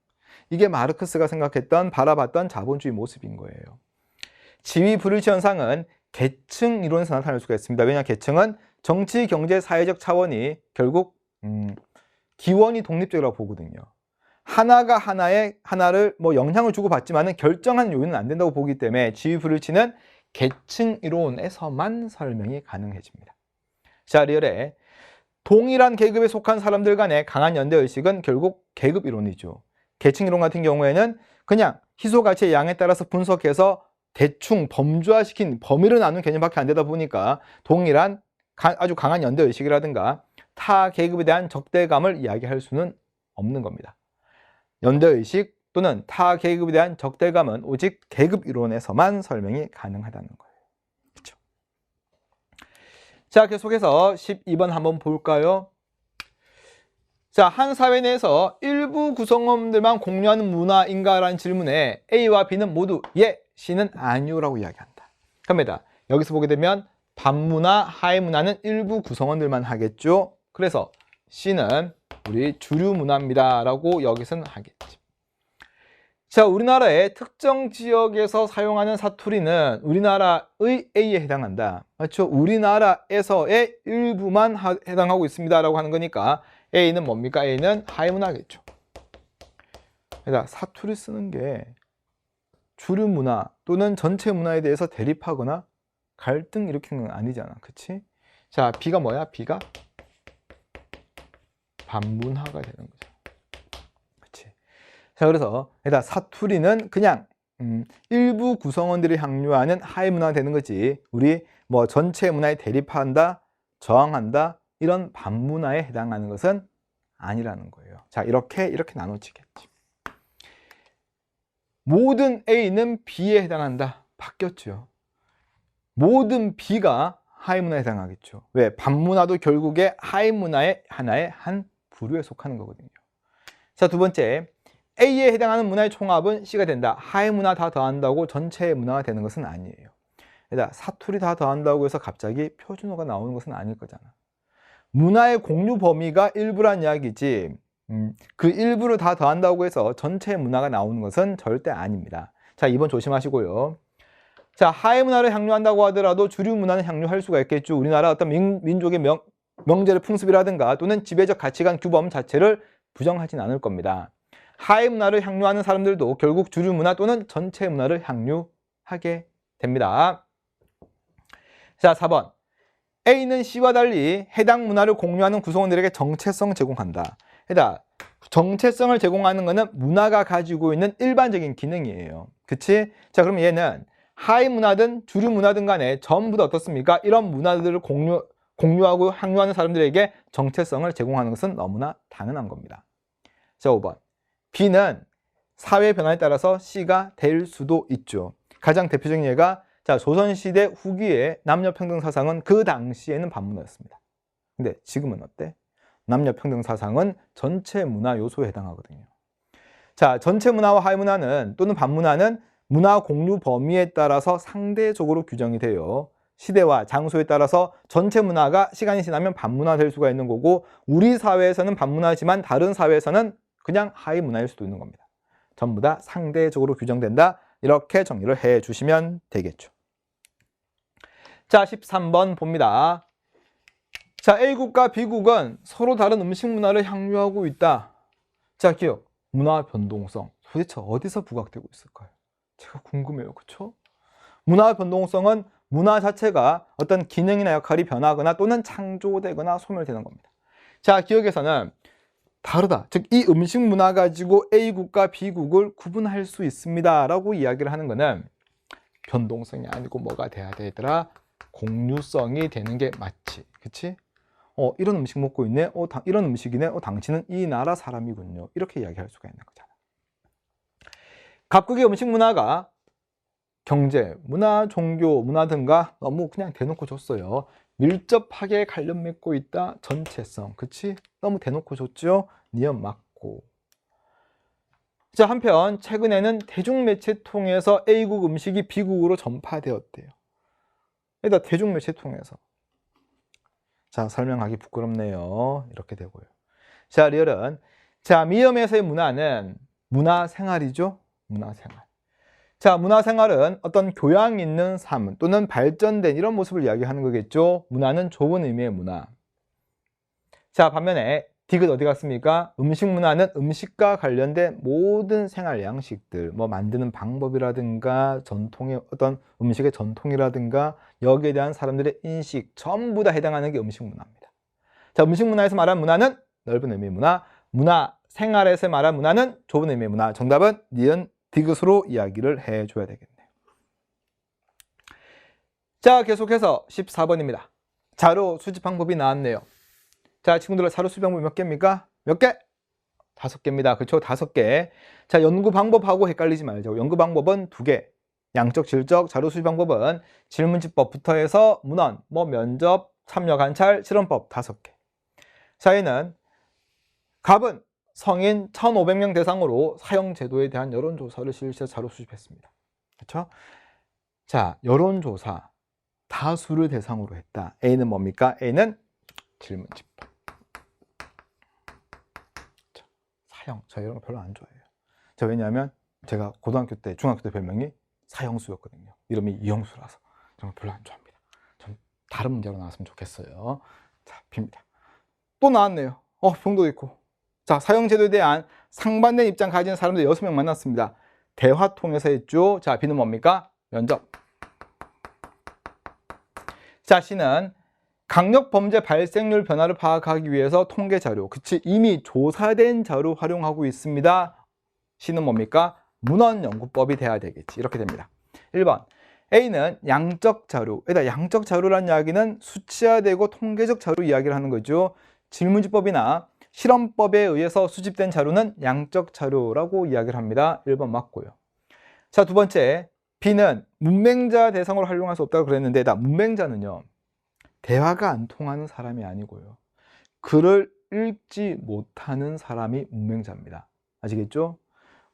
A: 이게 마르크스가 생각했던, 바라봤던 자본주의 모습인 거예요. 지위 불일치 현상은 계층 이론에서 나타날 수가 있습니다. 왜냐, 계층은 정치, 경제, 사회적 차원이 결국 기원이 독립적이라고 보거든요. 하나가 하나를 뭐 영향을 주고받지만은 결정하는 요인은 안 된다고 보기 때문에 지위불일치는 계층 이론에서만 설명이 가능해집니다. 자, 리얼에 동일한 계급에 속한 사람들 간의 강한 연대의식은 결국 계급 이론이죠. 계층 이론 같은 경우에는 그냥 희소가치의 양에 따라서 분석해서 대충 범주화시킨 범위를 나눈 개념밖에 안 되다 보니까 동일한 아주 강한 연대의식이라든가 타 계급에 대한 적대감을 이야기할 수는 없는 겁니다. 연대의식 또는 타 계급에 대한 적대감은 오직 계급 이론에서만 설명이 가능하다는 거예요. 그렇죠? 자, 계속해서 12번 한번 볼까요? 자, 한 사회 내에서 일부 구성원들만 공유하는 문화인가라는 질문에 A와 B는 모두 예, C는 아니요라고 이야기한다. 그럽니다. 여기서 보게 되면 반문화, 하위문화는 일부 구성원들만 하겠죠. 그래서 C는 우리 주류 문화입니다 라고 여기서는 하겠지. 자, 우리나라의 특정 지역에서 사용하는 사투리는 우리나라의 A에 해당한다. 맞죠? 우리나라에서의 일부만 해당하고 있습니다 라고 하는 거니까 A는 뭡니까? A는 하위문화겠죠. 그러니까 사투리 쓰는 게 주류 문화 또는 전체 문화에 대해서 대립하거나 갈등 일으키는 건 아니잖아. 그치? 자, B가 뭐야? B가 반문화가 되는 거죠. 그치? 자, 그래서 일단 사투리는 그냥 일부 구성원들이 향유하는 하위문화가 되는 거지. 우리 뭐 전체 문화에 대립한다, 저항한다, 이런 반문화에 해당하는 것은 아니라는 거예요. 자, 이렇게 나눠지겠지. 모든 A는 B에 해당한다. 바뀌었죠. 모든 B가 하위문화에 해당하겠죠. 왜? 반문화도 결국에 하위문화의 하나의 한 부류에 속하는 거거든요. 자, 두 번째, A에 해당하는 문화의 총합은 C가 된다. 하위문화 다 더한다고 전체 문화가 되는 것은 아니에요. 그러니까 사투리 다 더한다고 해서 갑자기 표준어가 나오는 것은 아닐 거잖아. 문화의 공유 범위가 일부란 이야기지 그 일부를 다 더한다고 해서 전체 문화가 나오는 것은 절대 아닙니다. 자, 2번 조심하시고요. 자, 하위문화를 향유한다고 하더라도 주류 문화는 향유할 수가 있겠죠. 우리나라 어떤 민족의 명제를 풍습이라든가 또는 지배적 가치관 규범 자체를 부정하진 않을 겁니다. 하위문화를 향유하는 사람들도 결국 주류 문화 또는 전체 문화를 향유하게 됩니다. 자, 4번. A는 C와 달리 해당 문화를 공유하는 구성원들에게 정체성을 제공한다. 그러니까 정체성을 제공하는 것은 문화가 가지고 있는 일반적인 기능이에요. 그치? 자, 그럼 얘는 하위 문화든 주류 문화든 간에 전부 다 어떻습니까? 이런 문화들을 공유하고 향유하는 사람들에게 정체성을 제공하는 것은 너무나 당연한 겁니다. 자, 5번. B는 사회 변화에 따라서 C가 될 수도 있죠. 가장 대표적인 예가 자, 조선시대 후기에 남녀평등 사상은 그 당시에는 반문화였습니다. 근데 지금은 어때? 남녀평등 사상은 전체 문화 요소에 해당하거든요. 자, 전체 문화와 하위 문화는 또는 반문화는 문화 공유 범위에 따라서 상대적으로 규정이 돼요. 시대와 장소에 따라서 전체 문화가 시간이 지나면 반문화 될 수가 있는 거고 우리 사회에서는 반문화지만 다른 사회에서는 그냥 하위 문화일 수도 있는 겁니다. 전부 다 상대적으로 규정된다. 이렇게 정리를 해 주시면 되겠죠. 자, 13번 봅니다. 자, A국과 B국은 서로 다른 음식 문화를 향유하고 있다. 자, 기억. 문화 변동성. 도대체 어디서 부각되고 있을까요? 제가 궁금해요. 그렇죠? 문화 변동성은 문화 자체가 어떤 기능이나 역할이 변하거나 또는 창조되거나 소멸되는 겁니다. 자, 기억에서는 다르다. 즉, 이 음식 문화 가지고 A국과 B국을 구분할 수 있습니다. 라고 이야기를 하는 거는 변동성이 아니고 뭐가 돼야 되더라? 공유성이 되는 게 맞지. 그치? 이런 음식 먹고 있네. 이런 음식이네. 당신은 이 나라 사람이군요. 이렇게 이야기할 수가 있는 거잖아. 각국의 음식 문화가 경제, 문화, 종교, 문화 등과 너무 그냥 대놓고 줬어요. 밀접하게 관련 맺고 있다. 전체성. 그치? 너무 대놓고 줬죠? 니은 맞고. 자, 한편 최근에는 대중매체 통해서 A국 음식이 B국으로 전파되었대요. 일단 대중매체 통해서. 자, 설명하기 부끄럽네요. 이렇게 되고요. 자, 리얼은 자, 미음에서의 문화는 문화생활이죠. 문화생활. 자, 문화생활은 어떤 교양 있는 삶 또는 발전된 이런 모습을 이야기하는 거겠죠. 문화는 좁은 의미의 문화. 자, 반면에 디귿 어디 갔습니까? 음식 문화는 음식과 관련된 모든 생활 양식들, 뭐 만드는 방법이라든가 전통의 어떤 음식의 전통이라든가 여기에 대한 사람들의 인식 전부 다 해당하는 게 음식 문화입니다. 자, 음식 문화에서 말한 문화는 넓은 의미의 문화, 문화 생활에서 말한 문화는 좁은 의미의 문화. 정답은 니은 디귿으로 이야기를 해줘야 되겠네요. 자, 계속해서 14번입니다. 자료 수집 방법이 나왔네요. 자, 친구들 자료 수집 방법이 몇 개입니까? 몇 개? 5개입니다. 그렇죠? 5개. 자, 연구 방법하고 헷갈리지 말자고. 연구 방법은 2개. 양적, 질적, 자료 수집 방법은 질문지법부터 해서 문헌, 뭐 면접, 참여 관찰, 실험법 5개. 자, 얘는 갑은 성인 1,500명 대상으로 사형제도에 대한 여론조사를 실시해서 자료 수집했습니다. 그렇죠? 자, 여론조사 다수를 대상으로 했다. A는 뭡니까? A는 질문집법. 사형. 저 이런 거 별로 안 좋아해요. 저 왜냐하면 제가 고등학교 때, 중학교 때 별명이 사형수였거든요. 이름이 이형수라서 정말 별로 안 좋아합니다. 좀 다른 문제로 나왔으면 좋겠어요. 자, B입니다. 또 나왔네요. 병도 있고. 자, 사형제도에 대한 상반된 입장 가진 사람들 6명 만났습니다. 대화 통해서 했죠. 자, B는 뭡니까? 면접. 자, C는 강력범죄 발생률 변화를 파악하기 위해서 통계 자료, 그치, 이미 조사된 자료 활용하고 있습니다. C는 뭡니까? 문헌연구법이 돼야 되겠지. 이렇게 됩니다. 1번 A는 양적 자료. 양적 자료란 이야기는 수치화되고 통계적 자료 이야기를 하는 거죠. 질문지법이나 실험법에 의해서 수집된 자료는 양적 자료라고 이야기를 합니다. 1번 맞고요. 자, 2번째 B는 문맹자 대상으로 활용할 수 없다고 그랬는데, 문맹자는요, 대화가 안 통하는 사람이 아니고요, 글을 읽지 못하는 사람이 문맹자입니다. 아시겠죠?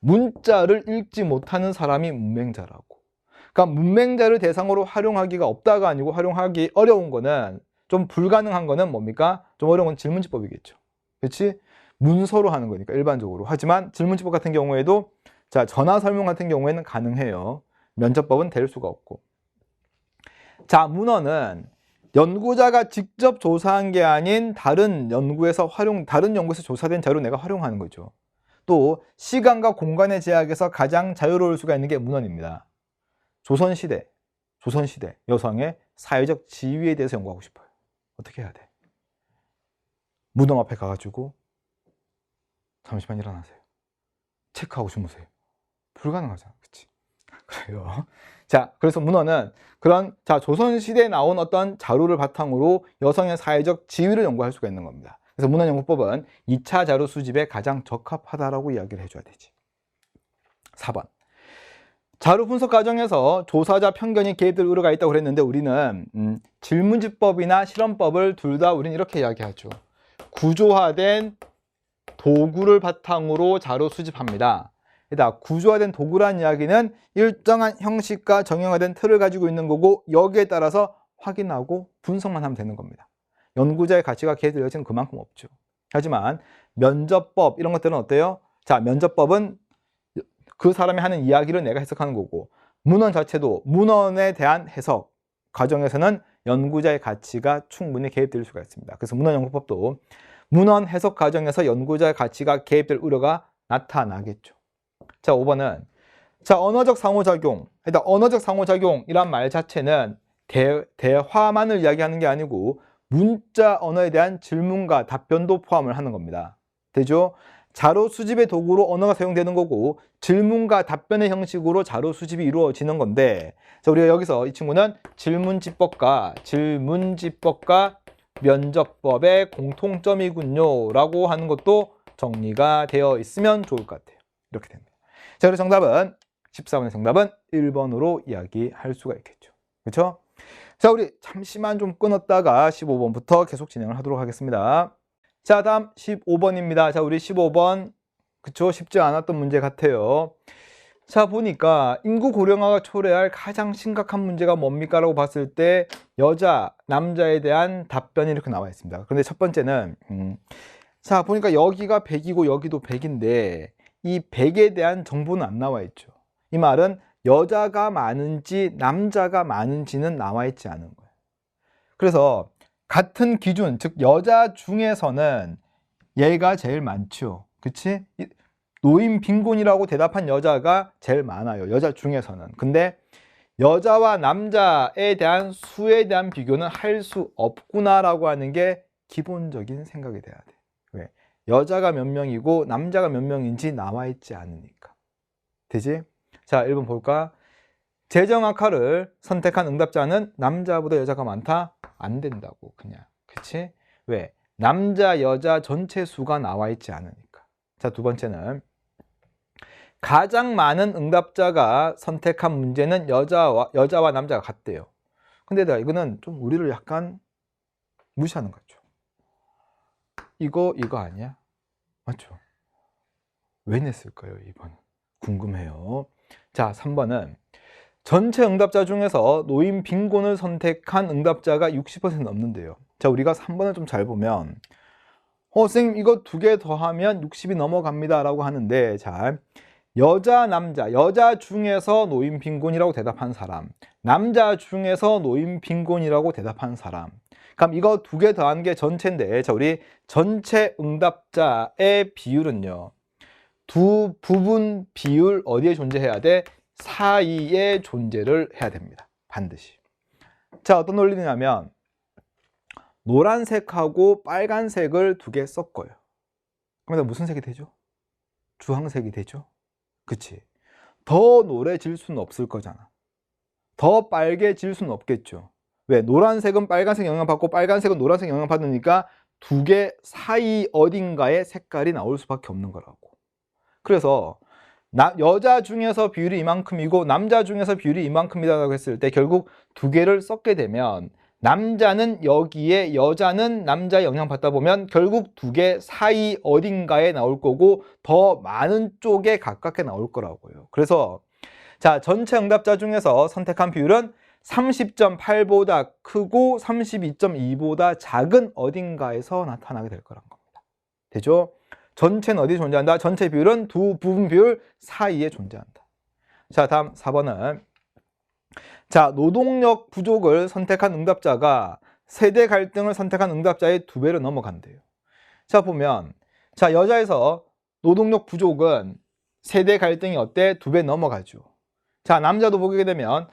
A: 문자를 읽지 못하는 사람이 문맹자라고. 그러니까 문맹자를 대상으로 활용하기가 없다가 아니고 활용하기 어려운 거는, 좀 불가능한 거는 뭡니까? 좀 어려운 건 질문지법이겠죠. 그렇지? 문서로 하는 거니까 일반적으로. 하지만 질문지법 같은 경우에도, 자, 전화 설문 같은 경우에는 가능해요. 면접법은 될 수가 없고. 자, 문헌은 연구자가 직접 조사한 게 아닌 다른 연구에서 조사된 자료 내가 활용하는 거죠. 또 시간과 공간의 제약에서 가장 자유로울 수가 있는 게 문헌입니다. 조선시대 여성의 사회적 지위에 대해서 연구하고 싶어요. 어떻게 해야 돼? 무덤 앞에 가가지고 잠시만 일어나세요. 체크하고 주무세요. 불가능하잖아. 그치? 그래요. 자, 그래서 문헌은 그런, 자, 조선시대에 나온 어떤 자료를 바탕으로 여성의 사회적 지위를 연구할 수가 있는 겁니다. 그래서 문헌연구법은 2차 자료 수집에 가장 적합하다라고 이야기를 해줘야 되지. 4번. 자료 분석 과정에서 조사자 편견이 개입될 우려가 있다고 그랬는데, 우리는 질문지법이나 실험법을 둘 다 우리는 이렇게 이야기하죠. 구조화된 도구를 바탕으로 자료 수집합니다. 구조화된 도구란 이야기는 일정한 형식과 정형화된 틀을 가지고 있는 거고, 여기에 따라서 확인하고 분석만 하면 되는 겁니다. 연구자의 가치가 개입될 여지는 그만큼 없죠. 하지만 면접법 이런 것들은 어때요? 자, 면접법은 그 사람이 하는 이야기를 내가 해석하는 거고, 문헌 자체도 문헌에 대한 해석 과정에서는 연구자의 가치가 충분히 개입될 수가 있습니다. 그래서 문헌연구법도 문헌 해석 과정에서 연구자의 가치가 개입될 우려가 나타나겠죠. 자, 5번은, 자, 언어적 상호작용. 일단 언어적 상호작용이란 말 자체는 대화만을 이야기하는 게 아니고 문자 언어에 대한 질문과 답변도 포함을 하는 겁니다. 되죠? 자료 수집의 도구로 언어가 사용되는 거고, 질문과 답변의 형식으로 자료 수집이 이루어지는 건데, 자, 우리가 여기서 이 친구는 질문지법과 면접법의 공통점이군요 라고 하는 것도 정리가 되어 있으면 좋을 것 같아요. 이렇게 됩니다. 자, 그래서 정답은 14번의 정답은 1번으로 이야기할 수가 있겠죠. 그렇죠? 자, 우리 잠시만 좀 끊었다가 15번부터 계속 진행을 하도록 하겠습니다. 자, 다음 15번입니다. 자, 우리 15번, 그쵸? 쉽지 않았던 문제 같아요. 자, 보니까 인구 고령화가 초래할 가장 심각한 문제가 뭡니까? 라고 봤을 때 여자, 남자에 대한 답변이 이렇게 나와 있습니다. 그런데 첫 번째는 자, 보니까 여기가 100이고 여기도 100인데 이 100에 대한 정보는 안 나와 있죠. 이 말은 여자가 많은지 남자가 많은지는 나와 있지 않은 거예요. 그래서 같은 기준, 즉 여자 중에서는 얘가 제일 많죠. 그치? 노인 빈곤이라고 대답한 여자가 제일 많아요. 여자 중에서는. 근데 여자와 남자에 대한 수에 대한 비교는 할 수 없구나라고 하는 게 기본적인 생각이 돼야 돼. 왜? 여자가 몇 명이고 남자가 몇 명인지 나와 있지 않으니까. 되지? 자, 1번 볼까? 재정학과를 선택한 응답자는 남자보다 여자가 많다? 안 된다고, 그냥. 그치? 왜? 남자, 여자 전체 수가 나와 있지 않으니까. 자, 두 번째는 가장 많은 응답자가 선택한 문제는 여자와 남자가 같대요. 근데 이거는 좀 우리를 약간 무시하는 거죠. 이거 아니야? 맞죠? 왜 냈을까요, 2번? 궁금해요. 자, 3번은 전체 응답자 중에서 노인 빈곤을 선택한 응답자가 60% 넘는데요. 자, 우리가 3번을 좀 잘 보면 선생님 이거 2개 더하면 60이 넘어갑니다 라고 하는데, 자, 여자, 남자, 여자 중에서 노인 빈곤이라고 대답한 사람, 남자 중에서 노인 빈곤이라고 대답한 사람. 그럼 이거 2개 더한 게 전체인데, 자, 우리 전체 응답자의 비율은요, 두 부분 비율 어디에 존재해야 돼? 사이에 존재를 해야 됩니다. 반드시. 자, 어떤 논리냐면 노란색하고 빨간색을 2개 섞어요. 그러면 무슨 색이 되죠? 주황색이 되죠? 그치? 더 노래질 수는 없을 거잖아. 더 빨개질 수는 없겠죠. 왜? 노란색은 빨간색 영향받고 빨간색은 노란색 영향받으니까 2개 사이 어딘가에 색깔이 나올 수밖에 없는 거라고. 그래서 여자 중에서 비율이 이만큼이고 남자 중에서 비율이 이만큼이라고 했을 때 결국 2개를 섞게 되면 남자는 여기에, 여자는 남자에 영향받다 보면 결국 2개 사이 어딘가에 나올 거고 더 많은 쪽에 가깝게 나올 거라고요. 그래서 자, 전체 응답자 중에서 선택한 비율은 30.8보다 크고 32.2보다 작은 어딘가에서 나타나게 될 거란 겁니다. 되죠? 전체는 어디에 존재한다? 전체 비율은 두 부분 비율 사이에 존재한다. 자, 다음 4번은 자, 노동력 부족을 선택한 응답자가 세대 갈등을 선택한 응답자의 2배로 넘어간대요. 자, 보면 자, 여자에서 노동력 부족은 세대 갈등이 어때? 2배 넘어가죠. 자, 남자도 보게 되면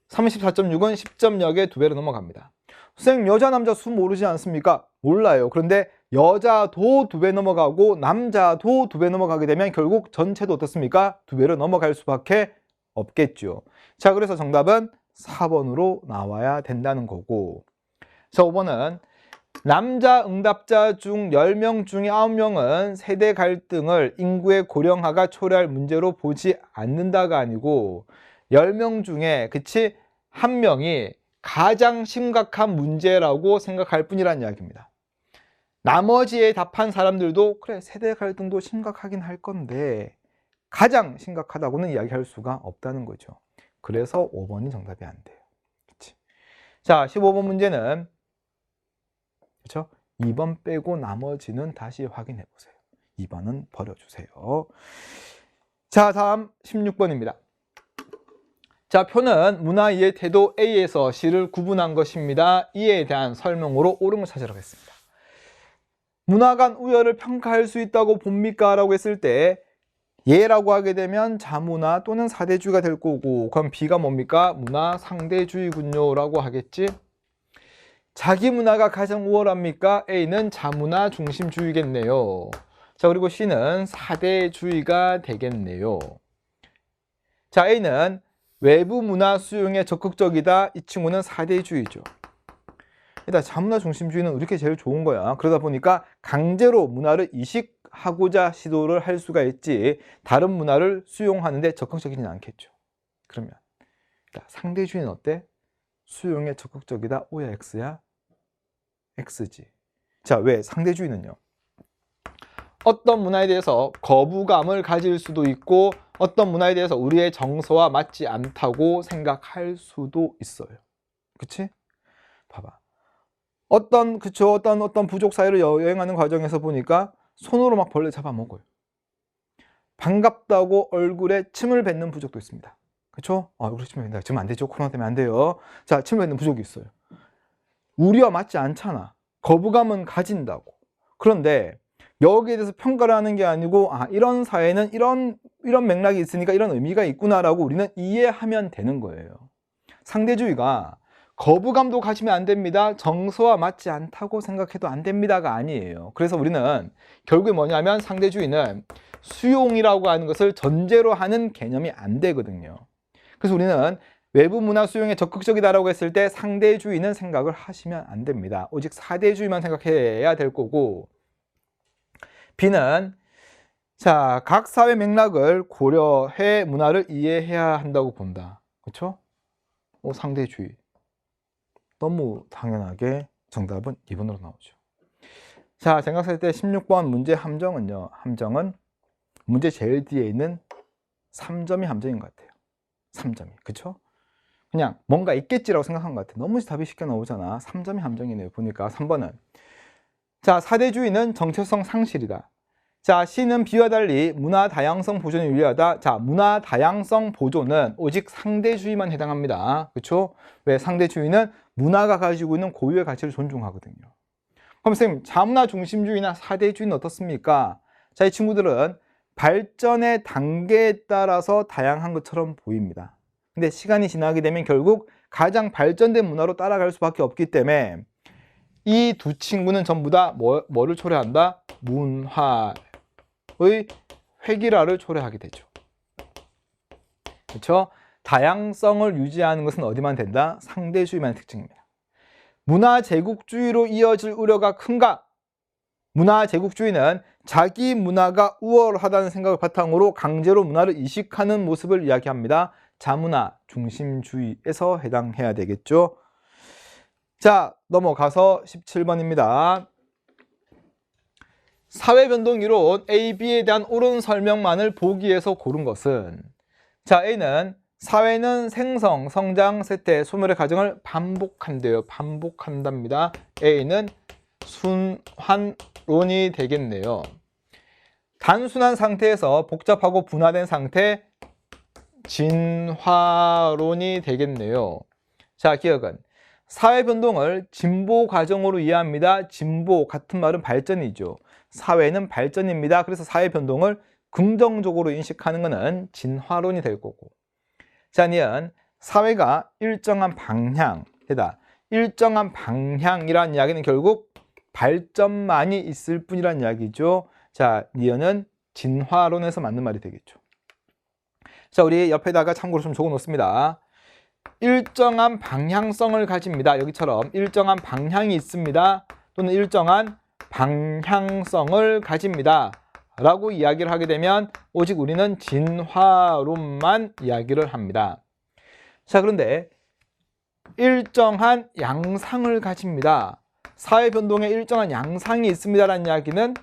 A: 34.6은 10.0에 2배로 넘어갑니다. 선생님, 여자 남자 수 모르지 않습니까? 몰라요. 그런데 여자도 2배 넘어가고 남자도 2배 넘어가게 되면 결국 전체도 어떻습니까? 2배로 넘어갈 수밖에 없겠죠. 자, 그래서 정답은 4번으로 나와야 된다는 거고, 자, 5번은 남자 응답자 중 10명 중에 9명은 세대 갈등을 인구의 고령화가 초래할 문제로 보지 않는다가 아니고 10명 중에, 그치? 1명이 가장 심각한 문제라고 생각할 뿐이라는 이야기입니다. 나머지에 답한 사람들도 그래, 세대 갈등도 심각하긴 할 건데 가장 심각하다고는 이야기할 수가 없다는 거죠. 그래서 5번이 정답이 안 돼요. 그치? 자, 15번 문제는 그렇죠? 2번 빼고 나머지는 다시 확인해 보세요. 2번은 버려주세요. 자, 다음 16번입니다. 자, 표는 문화 이해 태도 A에서 C를 구분한 것입니다. 이에 대한 설명으로 옳은 걸 찾으라고 했습니다. 문화 간 우열을 평가할 수 있다고 봅니까? 라고 했을 때 예라고 하게 되면 자문화 또는 사대주의가 될 거고, 그럼 B가 뭡니까? 문화 상대주의군요 라고 하겠지? 자기 문화가 가장 우월합니까? A는 자문화 중심주의겠네요. 자, 그리고 C는 사대주의가 되겠네요. 자, A는 외부 문화 수용에 적극적이다. 이 친구는 사대주의죠. 일단 자문화 중심주의는 이렇게 제일 좋은 거야. 그러다 보니까 강제로 문화를 이식하고자 시도를 할 수가 있지 다른 문화를 수용하는데 적극적이지는 않겠죠. 그러면 상대주의는 어때? 수용에 적극적이다. O야 X야? X지. 자, 왜? 상대주의는요, 어떤 문화에 대해서 거부감을 가질 수도 있고 어떤 문화에 대해서 우리의 정서와 맞지 않다고 생각할 수도 있어요. 그치? 봐봐. 어떤 부족 사회를 여행하는 과정에서 보니까 손으로 막 벌레 잡아먹어요. 반갑다고 얼굴에 침을 뱉는 부족도 있습니다. 그렇죠? 이거 치료받는다. 지금 안 되죠. 코로나 때문에 안 돼요. 자, 치료받는 부족이 있어요. 우리와 맞지 않잖아. 거부감은 가진다고. 그런데 여기에 대해서 평가를 하는 게 아니고 이런 사회는 이런 맥락이 있으니까 이런 의미가 있구나라고 우리는 이해하면 되는 거예요. 상대주의가 거부감도 가지면 안 됩니다. 정서와 맞지 않다고 생각해도 안 됩니다가 아니에요. 그래서 우리는 결국에 뭐냐면 상대주의는 수용이라고 하는 것을 전제로 하는 개념이 안 되거든요. 그래서 우리는 외부 문화 수용에 적극적이다라고 했을 때 상대주의는 생각을 하시면 안 됩니다. 오직 사대주의만 생각해야 될 거고, B는 자, 각 사회 맥락을 고려해 문화를 이해해야 한다고 본다. 그렇죠? 상대주의. 너무 당연하게 정답은 2번으로 나오죠. 자, 생각할 때 16번 문제 함정은요. 함정은 문제 제일 뒤에 있는 3점이 함정인 것 같아요. 3점이. 그렇죠? 그냥 뭔가 있겠지라고 생각한 것 같아요. 너무 답이 쉽게 나오잖아. 3점이 함정이네요. 보니까 3번은 자, 사대주의는 정체성 상실이다. 자, C는 B와 달리 문화 다양성 보존에 유리하다. 자, 문화 다양성 보존은 오직 상대주의만 해당합니다. 그렇죠? 왜? 상대주의는 문화가 가지고 있는 고유의 가치를 존중하거든요. 그럼 선생님, 자문화 중심주의나 사대주의는 어떻습니까? 자, 이 친구들은 발전의 단계에 따라서 다양한 것처럼 보입니다. 근데 시간이 지나게 되면 결국 가장 발전된 문화로 따라갈 수밖에 없기 때문에 이 두 친구는 전부 다 뭐를 초래한다? 문화의 획일화를 초래하게 되죠. 그렇죠? 다양성을 유지하는 것은 어디만 된다? 상대주의만의 특징입니다. 문화 제국주의로 이어질 우려가 큰가? 문화 제국주의는 자기 문화가 우월하다는 생각을 바탕으로 강제로 문화를 이식하는 모습을 이야기합니다. 자문화 중심주의에서 해당해야 되겠죠. 자, 넘어가서 17번입니다. 사회변동 이론 A, B에 대한 옳은 설명만을 보기에서 고른 것은 자, A는 사회는 생성, 성장, 쇠퇴, 소멸의 과정을 반복한대요. 반복한답니다. A는 순환론이 되겠네요. 단순한 상태에서 복잡하고 분화된 상태, 진화론이 되겠네요. 자, 기억은 사회 변동을 진보 과정으로 이해합니다. 진보 같은 말은 발전이죠. 사회는 발전입니다. 그래서 사회 변동을 긍정적으로 인식하는 것은 진화론이 될 거고. 자, 니은 사회가 일정한 방향이다. 일정한 방향이란 이야기는 결국 발전만이 있을 뿐이란 이야기죠. 자, 니은은 진화론에서 맞는 말이 되겠죠. 자, 우리 옆에다가 참고로 좀 적어 놓습니다. 일정한 방향성을 가집니다. 여기처럼 일정한 방향이 있습니다. 또는 일정한 방향성을 가집니다. 라고 이야기를 하게 되면 오직 우리는 진화론만 이야기를 합니다. 자, 그런데 일정한 양상을 가집니다. 사회변동에 일정한 양상이 있습니다라는 이야기는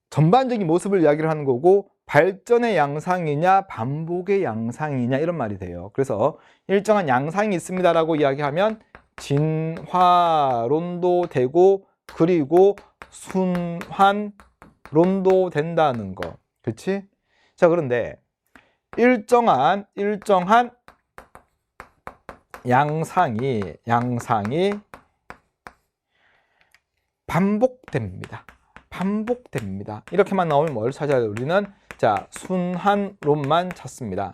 A: 전반적인 모습을 이야기를 하는 거고 발전의 양상이냐 반복의 양상이냐 이런 말이 돼요. 그래서 일정한 양상이 있습니다라고 이야기하면 진화론도 되고 그리고 순환론도 된다는 거. 그렇지? 자, 그런데 일정한 양상이 반복됩니다. 이렇게만 나오면 뭘 찾아야 돼요? 우리는 자, 순환론만 찾습니다.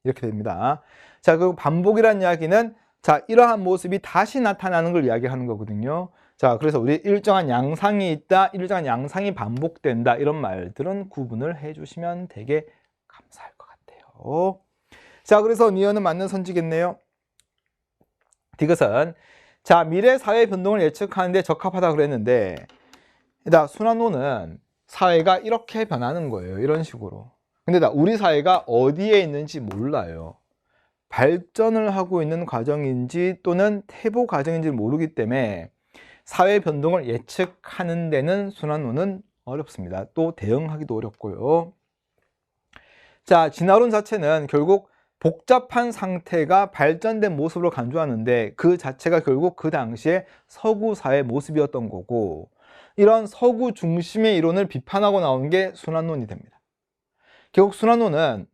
A: 이렇게 됩니다. 자, 그리고 반복이라는 이야기는 자, 이러한 모습이 다시 나타나는 걸 이야기하는 거거든요. 자, 그래서 우리 일정한 양상이 있다, 일정한 양상이 반복된다 이런 말들은 구분을 해주시면 되게 감사할 것 같아요. 자, 그래서 니은은 맞는 선지겠네요. 디귿은 자, 미래 사회 변동을 예측하는 데 적합하다 그랬는데 순환론은 사회가 이렇게 변하는 거예요. 이런 식으로. 근데 우리 사회가 어디에 있는지 몰라요. 발전을 하고 있는 과정인지 또는 퇴보 과정인지 모르기 때문에 사회 변동을 예측하는 데는 순환론은 어렵습니다. 또 대응하기도 어렵고요. 자, 진화론 자체는 결국 복잡한 상태가 발전된 모습으로 간주하는데 그 자체가 결국 그 당시에 서구 사회 모습이었던 거고 이런 서구 중심의 이론을 비판하고 나온 게 순환론이 됩니다. 결국 순환론은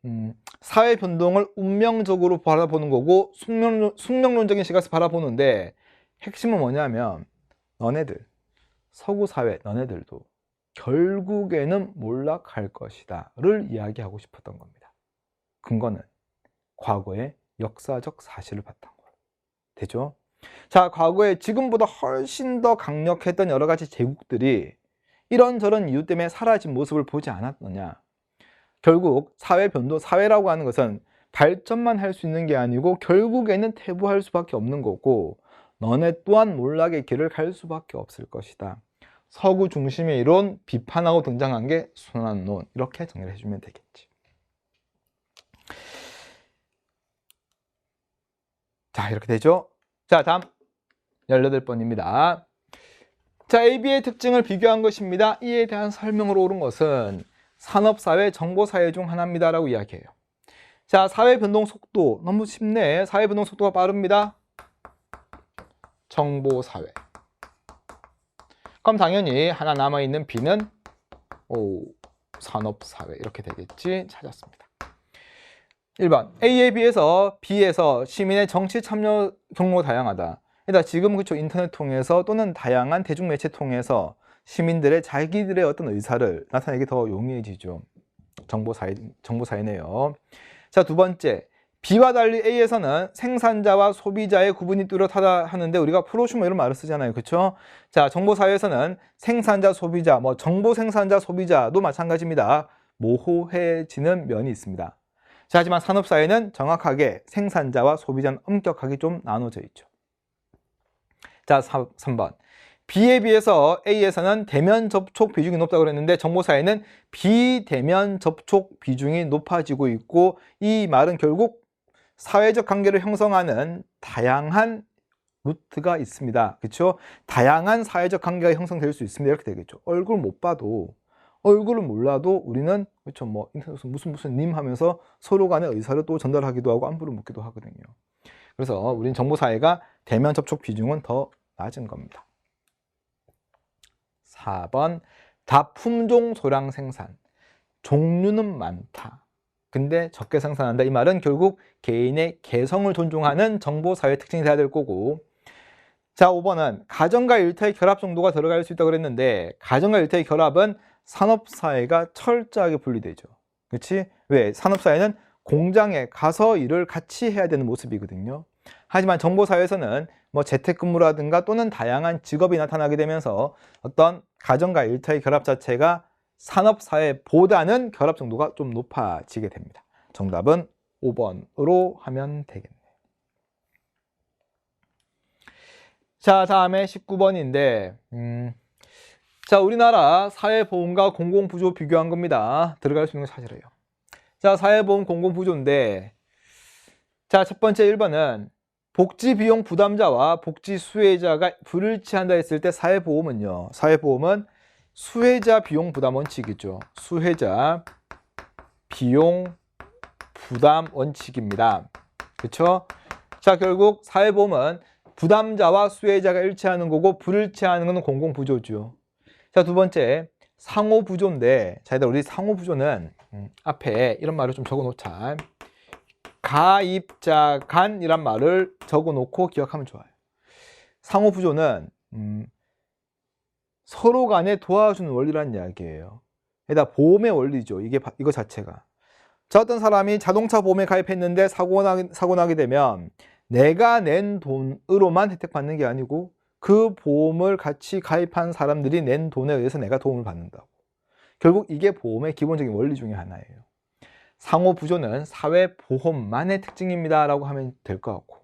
A: 사회 변동을 운명적으로 바라보는 거고 숙명론적인 시각에서 바라보는데 핵심은 뭐냐면 너네들 서구 사회 너네들도 결국에는 몰락할 것이다를 이야기하고 싶었던 겁니다. 근거는 과거의 역사적 사실을 바탕으로 되죠. 자, 과거에 지금보다 훨씬 더 강력했던 여러 가지 제국들이 이런저런 이유 때문에 사라진 모습을 보지 않았느냐. 결국 사회 변동, 사회라고 하는 것은 발전만 할 수 있는 게 아니고 결국에는 퇴보할 수밖에 없는 거고 너네 또한 몰락의 길을 갈 수밖에 없을 것이다. 서구 중심의 이론 비판하고 등장한 게 순환론. 이렇게 정리를 해주면 되겠지. 자, 이렇게 되죠. 자, 다음 18번입니다. 자, AB의 특징을 비교한 것입니다. 이에 대한 설명으로 옳은 것은 산업사회, 정보사회 중 하나입니다 라고 이야기해요. 자, 사회 변동 속도 너무 쉽네. 사회 변동 속도가 빠릅니다. 정보사회. 그럼 당연히 하나 남아있는 B는 산업사회 이렇게 되겠지. 찾았습니다. 1번 A에 비해서 B에서 시민의 정치 참여 경로가 다양하다. 그러니까 지금 그쵸 인터넷 통해서 또는 다양한 대중매체 통해서 시민들의 자기들의 어떤 의사를 나타내기 더 용이해지죠. 정보사회네요. 자, 두 번째 B와 달리 A에서는 생산자와 소비자의 구분이 뚜렷하다 하는데 우리가 프로슈머 이런 말을 쓰잖아요. 그렇죠? 자, 정보사회에서는 생산자, 소비자, 정보 생산자, 소비자도 마찬가지입니다. 모호해지는 면이 있습니다. 자, 하지만 산업사회는 정확하게 생산자와 소비자는 엄격하게 좀 나눠져 있죠. 자, 3번 B에 비해서 A에서는 대면 접촉 비중이 높다고 그랬는데 정보사회는 비대면 접촉 비중이 높아지고 있고 이 말은 결국 사회적 관계를 형성하는 다양한 루트가 있습니다. 그렇죠? 다양한 사회적 관계가 형성될 수 있습니다. 이렇게 되겠죠. 얼굴 못 봐도 얼굴을 몰라도 우리는 그렇죠. 인터넷에서 무슨 님 하면서 서로 간의 의사를 또 전달하기도 하고 안부를 묻기도 하거든요. 그래서 우리는 정보사회가 대면 접촉 비중은 더 낮은 겁니다. 4번 다품종 소량 생산. 종류는 많다. 근데 적게 생산한다. 이 말은 결국 개인의 개성을 존중하는 정보사회 특징이 돼야 될 거고. 자, 5번은 가정과 일터의 결합 정도가 들어갈 수 있다고 그랬는데 가정과 일터의 결합은 산업사회가 철저하게 분리되죠. 그렇지? 왜? 산업사회는 공장에 가서 일을 같이 해야 되는 모습이거든요. 하지만 정보사회에서는 재택근무라든가 또는 다양한 직업이 나타나게 되면서 어떤 가정과 일터의 결합 자체가 산업사회보다는 결합 정도가 좀 높아지게 됩니다. 정답은 5번으로 하면 되겠네요. 자, 다음에 19번인데 자, 우리나라 사회보험과 공공부조 비교한 겁니다. 들어갈 수 있는 거 찾으래요. 자, 사회보험 공공부조인데 자, 첫 번째 1번은 복지비용 부담자와 복지 수혜자가 불일치한다 했을 때 사회보험은요. 사회보험은 수혜자 비용 부담 원칙이죠. 수혜자 비용 부담 원칙입니다. 그렇죠? 자, 결국 사회보험은 부담자와 수혜자가 일치하는 거고 불일치하는 건 공공부조죠. 자, 두 번째 상호부조인데 자, 우리 상호부조는 앞에 이런 말을 좀 적어놓자. 가입자 간이란 말을 적어놓고 기억하면 좋아요. 상호부조는 서로 간에 도와주는 원리라는 이야기예요. 그러니까 보험의 원리죠. 이거 자체가. 자, 어떤 사람이 자동차 보험에 가입했는데 사고 나게 되면 내가 낸 돈으로만 혜택받는 게 아니고 그 보험을 같이 가입한 사람들이 낸 돈에 의해서 내가 도움을 받는다고. 결국 이게 보험의 기본적인 원리 중에 하나예요. 상호부조는 사회보험만의 특징입니다 라고 하면 될 것 같고,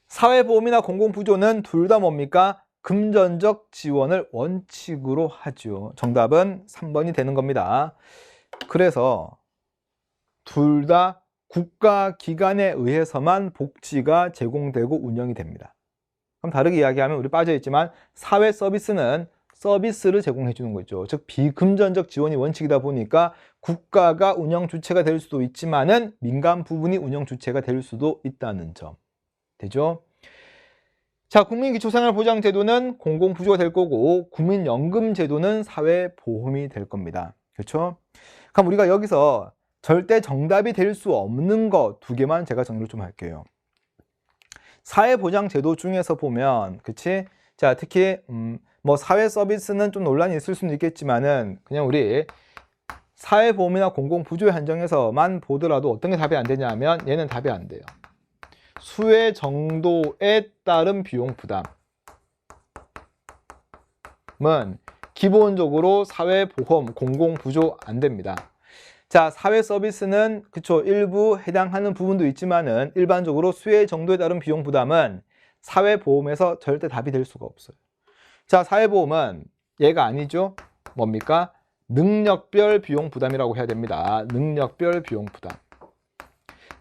A: 사회보험이나 공공부조는 둘 다 뭡니까? 금전적 지원을 원칙으로 하죠. 정답은 3번이 되는 겁니다. 그래서 둘 다 국가기관에 의해서만 복지가 제공되고 운영이 됩니다. 그럼 다르게 이야기하면 우리 빠져있지만 사회 서비스는 서비스를 제공해 주는 거죠. 즉 비금전적 지원이 원칙이다 보니까 국가가 운영 주체가 될 수도 있지만은 민간 부분이 운영 주체가 될 수도 있다는 점. 되죠? 자, 국민기초생활보장제도는 공공부조가 될 거고 국민연금제도는 사회보험이 될 겁니다. 그렇죠? 그럼 우리가 여기서 절대 정답이 될 수 없는 거 두 개만 제가 정리를 좀 할게요. 사회보장제도 중에서 보면, 그치? 자, 특히 뭐 사회 서비스는 좀 논란이 있을 수는 있겠지만은 그냥 우리 사회보험이나 공공부조의 한정에서만 보더라도 어떤 게 답이 안 되냐면 얘는 답이 안 돼요. 수혜 정도에 따른 비용 부담은 기본적으로 사회보험, 공공부조 안 됩니다. 자, 사회 서비스는 그쵸, 일부 해당하는 부분도 있지만은 일반적으로 수혜 정도에 따른 비용 부담은 사회보험에서 절대 답이 될 수가 없어요. 자, 사회보험은 얘가 아니죠. 뭡니까? 능력별 비용 부담이라고 해야 됩니다. 능력별 비용 부담.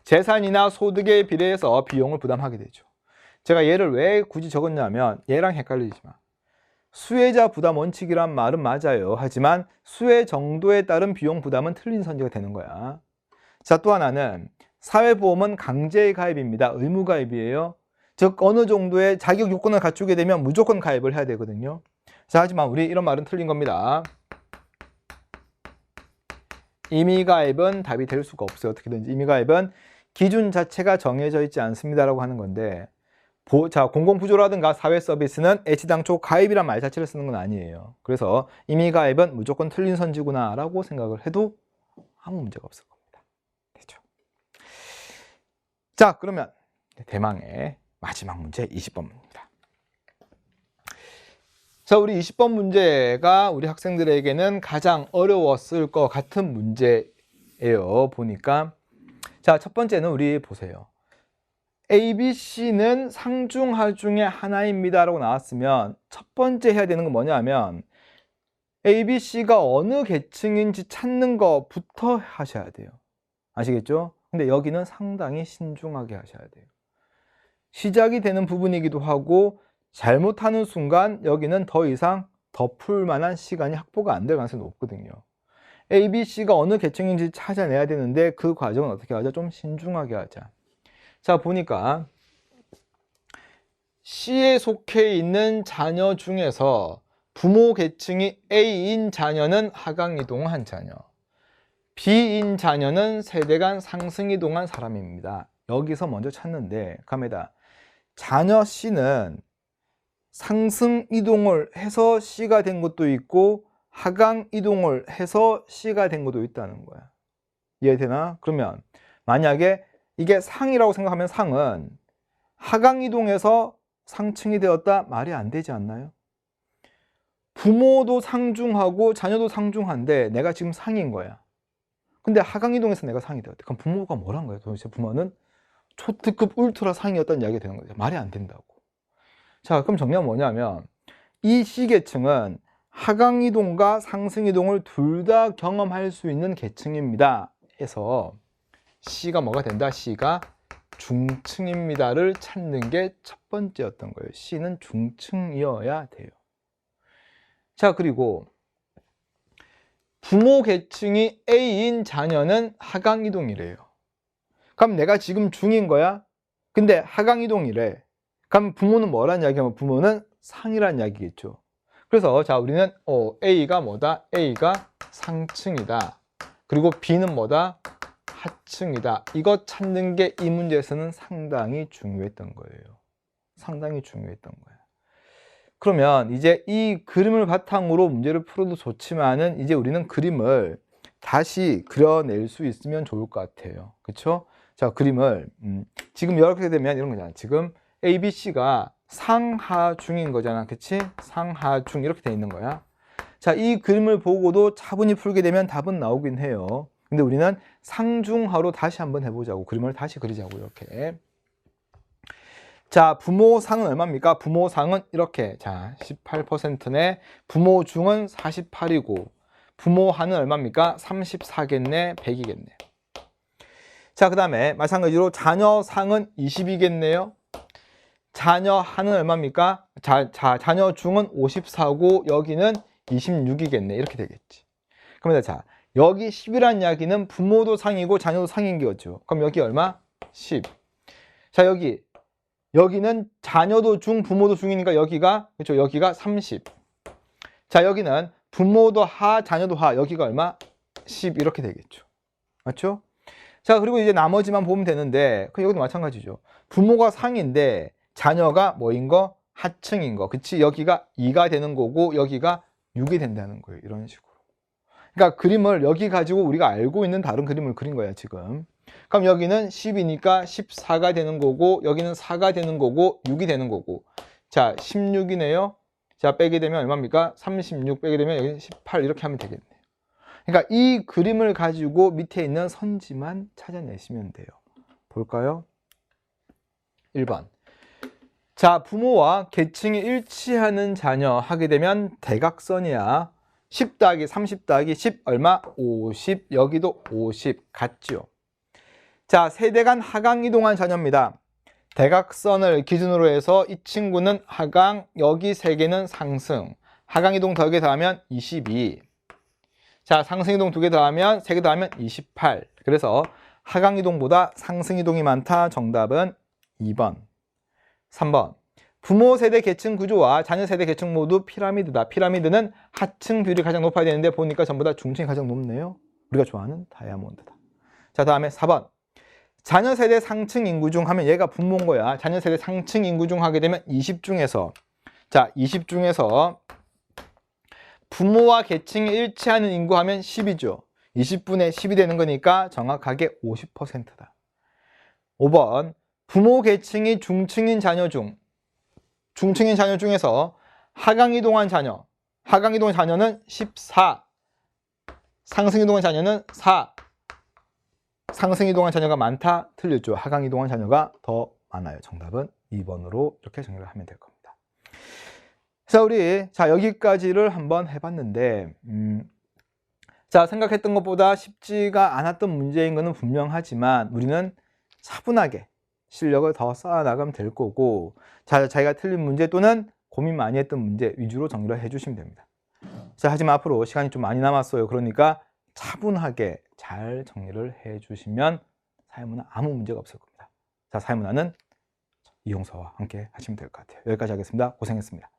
A: 재산이나 소득에 비례해서 비용을 부담하게 되죠. 제가 얘를 왜 굳이 적었냐면 얘랑 헷갈리지 마. 수혜자 부담 원칙이란 말은 맞아요. 하지만 수혜 정도에 따른 비용 부담은 틀린 선지가 되는 거야. 자, 또 하나는 사회보험은 강제 가입입니다. 의무 가입이에요. 즉 어느 정도의 자격 요건을 갖추게 되면 무조건 가입을 해야 되거든요. 자, 하지만 우리 이런 말은 틀린 겁니다. 임의가입은 답이 될 수가 없어요. 어떻게든지 임의가입은 기준 자체가 정해져 있지 않습니다라고 하는 건데, 자, 공공부조라든가 사회서비스는 애시당초 가입이란 말 자체를 쓰는 건 아니에요. 그래서 임의가입은 무조건 틀린 선지구나 라고 생각을 해도 아무 문제가 없을 겁니다. 됐죠? 자, 그러면 대망의 마지막 문제 20번입니다. 자, 우리 20번 문제가 우리 학생들에게는 가장 어려웠을 것 같은 문제예요. 보니까. 자, 첫 번째는 우리 보세요. A, B, C는 상중하 중의 하나입니다 라고 나왔으면 첫 번째 해야 되는 건 뭐냐면 A, B, C가 어느 계층인지 찾는 것부터 하셔야 돼요. 아시겠죠? 근데 여기는 상당히 신중하게 하셔야 돼요. 시작이 되는 부분이기도 하고 잘못하는 순간 여기는 더 이상 덮을 만한 시간이 확보가 안 될 가능성이 높거든요. A, B, C가 어느 계층인지 찾아내야 되는데 그 과정은 어떻게 하자? 좀 신중하게 하자. 자, 보니까 C에 속해 있는 자녀 중에서 부모 계층이 A인 자녀는 하강이동한 자녀, B인 자녀는 세대간 상승이동한 사람입니다. 여기서 먼저 찾는데 갑니다. 자녀 C는 상승 이동을 해서 C가 된 것도 있고 하강 이동을 해서 C가 된 것도 있다는 거야. 이해되나? 그러면 만약에 이게 상이라고 생각하면 상은 하강 이동해서 상층이 되었다? 말이 안 되지 않나요? 부모도 상중하고 자녀도 상중한데 내가 지금 상인 거야. 근데 하강 이동해서 내가 상이 되었대. 그럼 부모가 뭐란 거야? 도대체 부모는 초특급 울트라 상이었다는 이야기가 되는 거죠. 말이 안 된다고. 자, 그럼 정리하면 뭐냐면 이 C계층은 하강이동과 상승이동을 둘 다 경험할 수 있는 계층입니다. 해서 C가 뭐가 된다? C가 중층입니다를 찾는 게 첫 번째였던 거예요. C는 중층이어야 돼요. 자, 그리고 부모 계층이 A인 자녀는 하강이동이래요. 그럼 내가 지금 중인 거야? 근데 하강이동이래. 그럼 부모는 뭐란 이야기하면 부모는 상이란 이야기겠죠. 그래서 자, 우리는 A가 뭐다? A가 상층이다. 그리고 B는 뭐다? 하층이다. 이거 찾는 게 이 문제에서는 상당히 중요했던 거예요. 상당히 중요했던 거예요. 그러면 이제 이 그림을 바탕으로 문제를 풀어도 좋지만은 이제 우리는 그림을 다시 그려낼 수 있으면 좋을 것 같아요. 그렇죠? 자, 그림을 지금 이렇게 되면 이런 거잖아. 지금 A, B, C가 상하중인 거잖아. 그치? 상하중 이렇게 돼 있는 거야. 자, 이 그림을 보고도 차분히 풀게 되면 답은 나오긴 해요. 근데 우리는 상중하로 다시 한번 해보자고. 그림을 다시 그리자고. 이렇게. 자, 부모 상은 얼마입니까? 부모 상은 이렇게. 자, 18%네. 부모 중은 48이고 부모 하는 얼마입니까? 34겠네. 100이겠네. 자, 그 다음에 마찬가지로 자녀 상은 20이겠네요. 자녀 하는 얼마입니까? 자녀 중은 54고 여기는 26이겠네. 이렇게 되겠지. 그러면 자, 여기 10이라는 이야기는 부모도 상이고 자녀도 상인 거죠. 그럼 여기 얼마? 10. 자, 여기는 자녀도 중, 부모도 중이니까 여기가, 그렇죠? 여기가 30. 자, 여기는 부모도 하, 자녀도 하. 여기가 얼마? 10 이렇게 되겠죠. 맞죠? 자, 그리고 이제 나머지만 보면 되는데 여기도 마찬가지죠. 부모가 상인데 자녀가 뭐인 거? 하층인 거. 그치? 여기가 2가 되는 거고 여기가 6이 된다는 거예요. 이런 식으로. 그러니까 그림을 여기 가지고 우리가 알고 있는 다른 그림을 그린 거야, 지금. 그럼 여기는 10이니까 14가 되는 거고 여기는 4가 되는 거고 6이 되는 거고. 자, 16이네요. 자, 빼게 되면 얼마입니까? 36 빼게 되면 여기는 18 이렇게 하면 되겠네요. 그러니까 이 그림을 가지고 밑에 있는 선지만 찾아내시면 돼요. 볼까요? 1번. 자, 부모와 계층이 일치하는 자녀 하게 되면 대각선이야. 10 더하기 30 더하기 10 얼마? 50. 여기도 50 같죠. 자, 세대 간 하강 이동한 자녀입니다. 대각선을 기준으로 해서 이 친구는 하강, 여기 3개는 상승. 하강 이동 2개 더하면 22. 자, 상승 이동 2개 더하면 3개 더하면 28. 그래서 하강 이동보다 상승 이동이 많다. 정답은 2번. 3번. 부모 세대 계층 구조와 자녀 세대 계층 모두 피라미드다. 피라미드는 하층 비율이 가장 높아야 되는데 보니까 전부 다 중층이 가장 높네요. 우리가 좋아하는 다이아몬드다. 자, 다음에 4번. 자녀 세대 상층 인구 중 하면 얘가 부모인 거야. 자녀 세대 상층 인구 중 하게 되면 20 중에서 자, 20 중에서 부모와 계층이 일치하는 인구 하면 10이죠. 20분의 10이 되는 거니까 정확하게 50%다. 5번. 부모 계층이 중층인 자녀 중에서 하강 이동한 자녀. 하강 이동한 자녀는 14. 상승 이동한 자녀는 4. 상승 이동한 자녀가 많다? 틀렸죠. 하강 이동한 자녀가 더 많아요. 정답은 2번으로 이렇게 정리를 하면 될 겁니다. 자, 우리 여기까지를 한번 해봤는데 자, 생각했던 것보다 쉽지가 않았던 문제인 것은 분명하지만 우리는 차분하게 실력을 더 쌓아나가면 될 거고 자기가 틀린 문제 또는 고민 많이 했던 문제 위주로 정리를 해주시면 됩니다. 자, 하지만 앞으로 시간이 좀 많이 남았어요. 그러니까 차분하게 잘 정리를 해주시면 사회문화 아무 문제가 없을 겁니다. 자, 사회문화는 이용서와 함께 하시면 될 것 같아요. 여기까지 하겠습니다. 고생했습니다.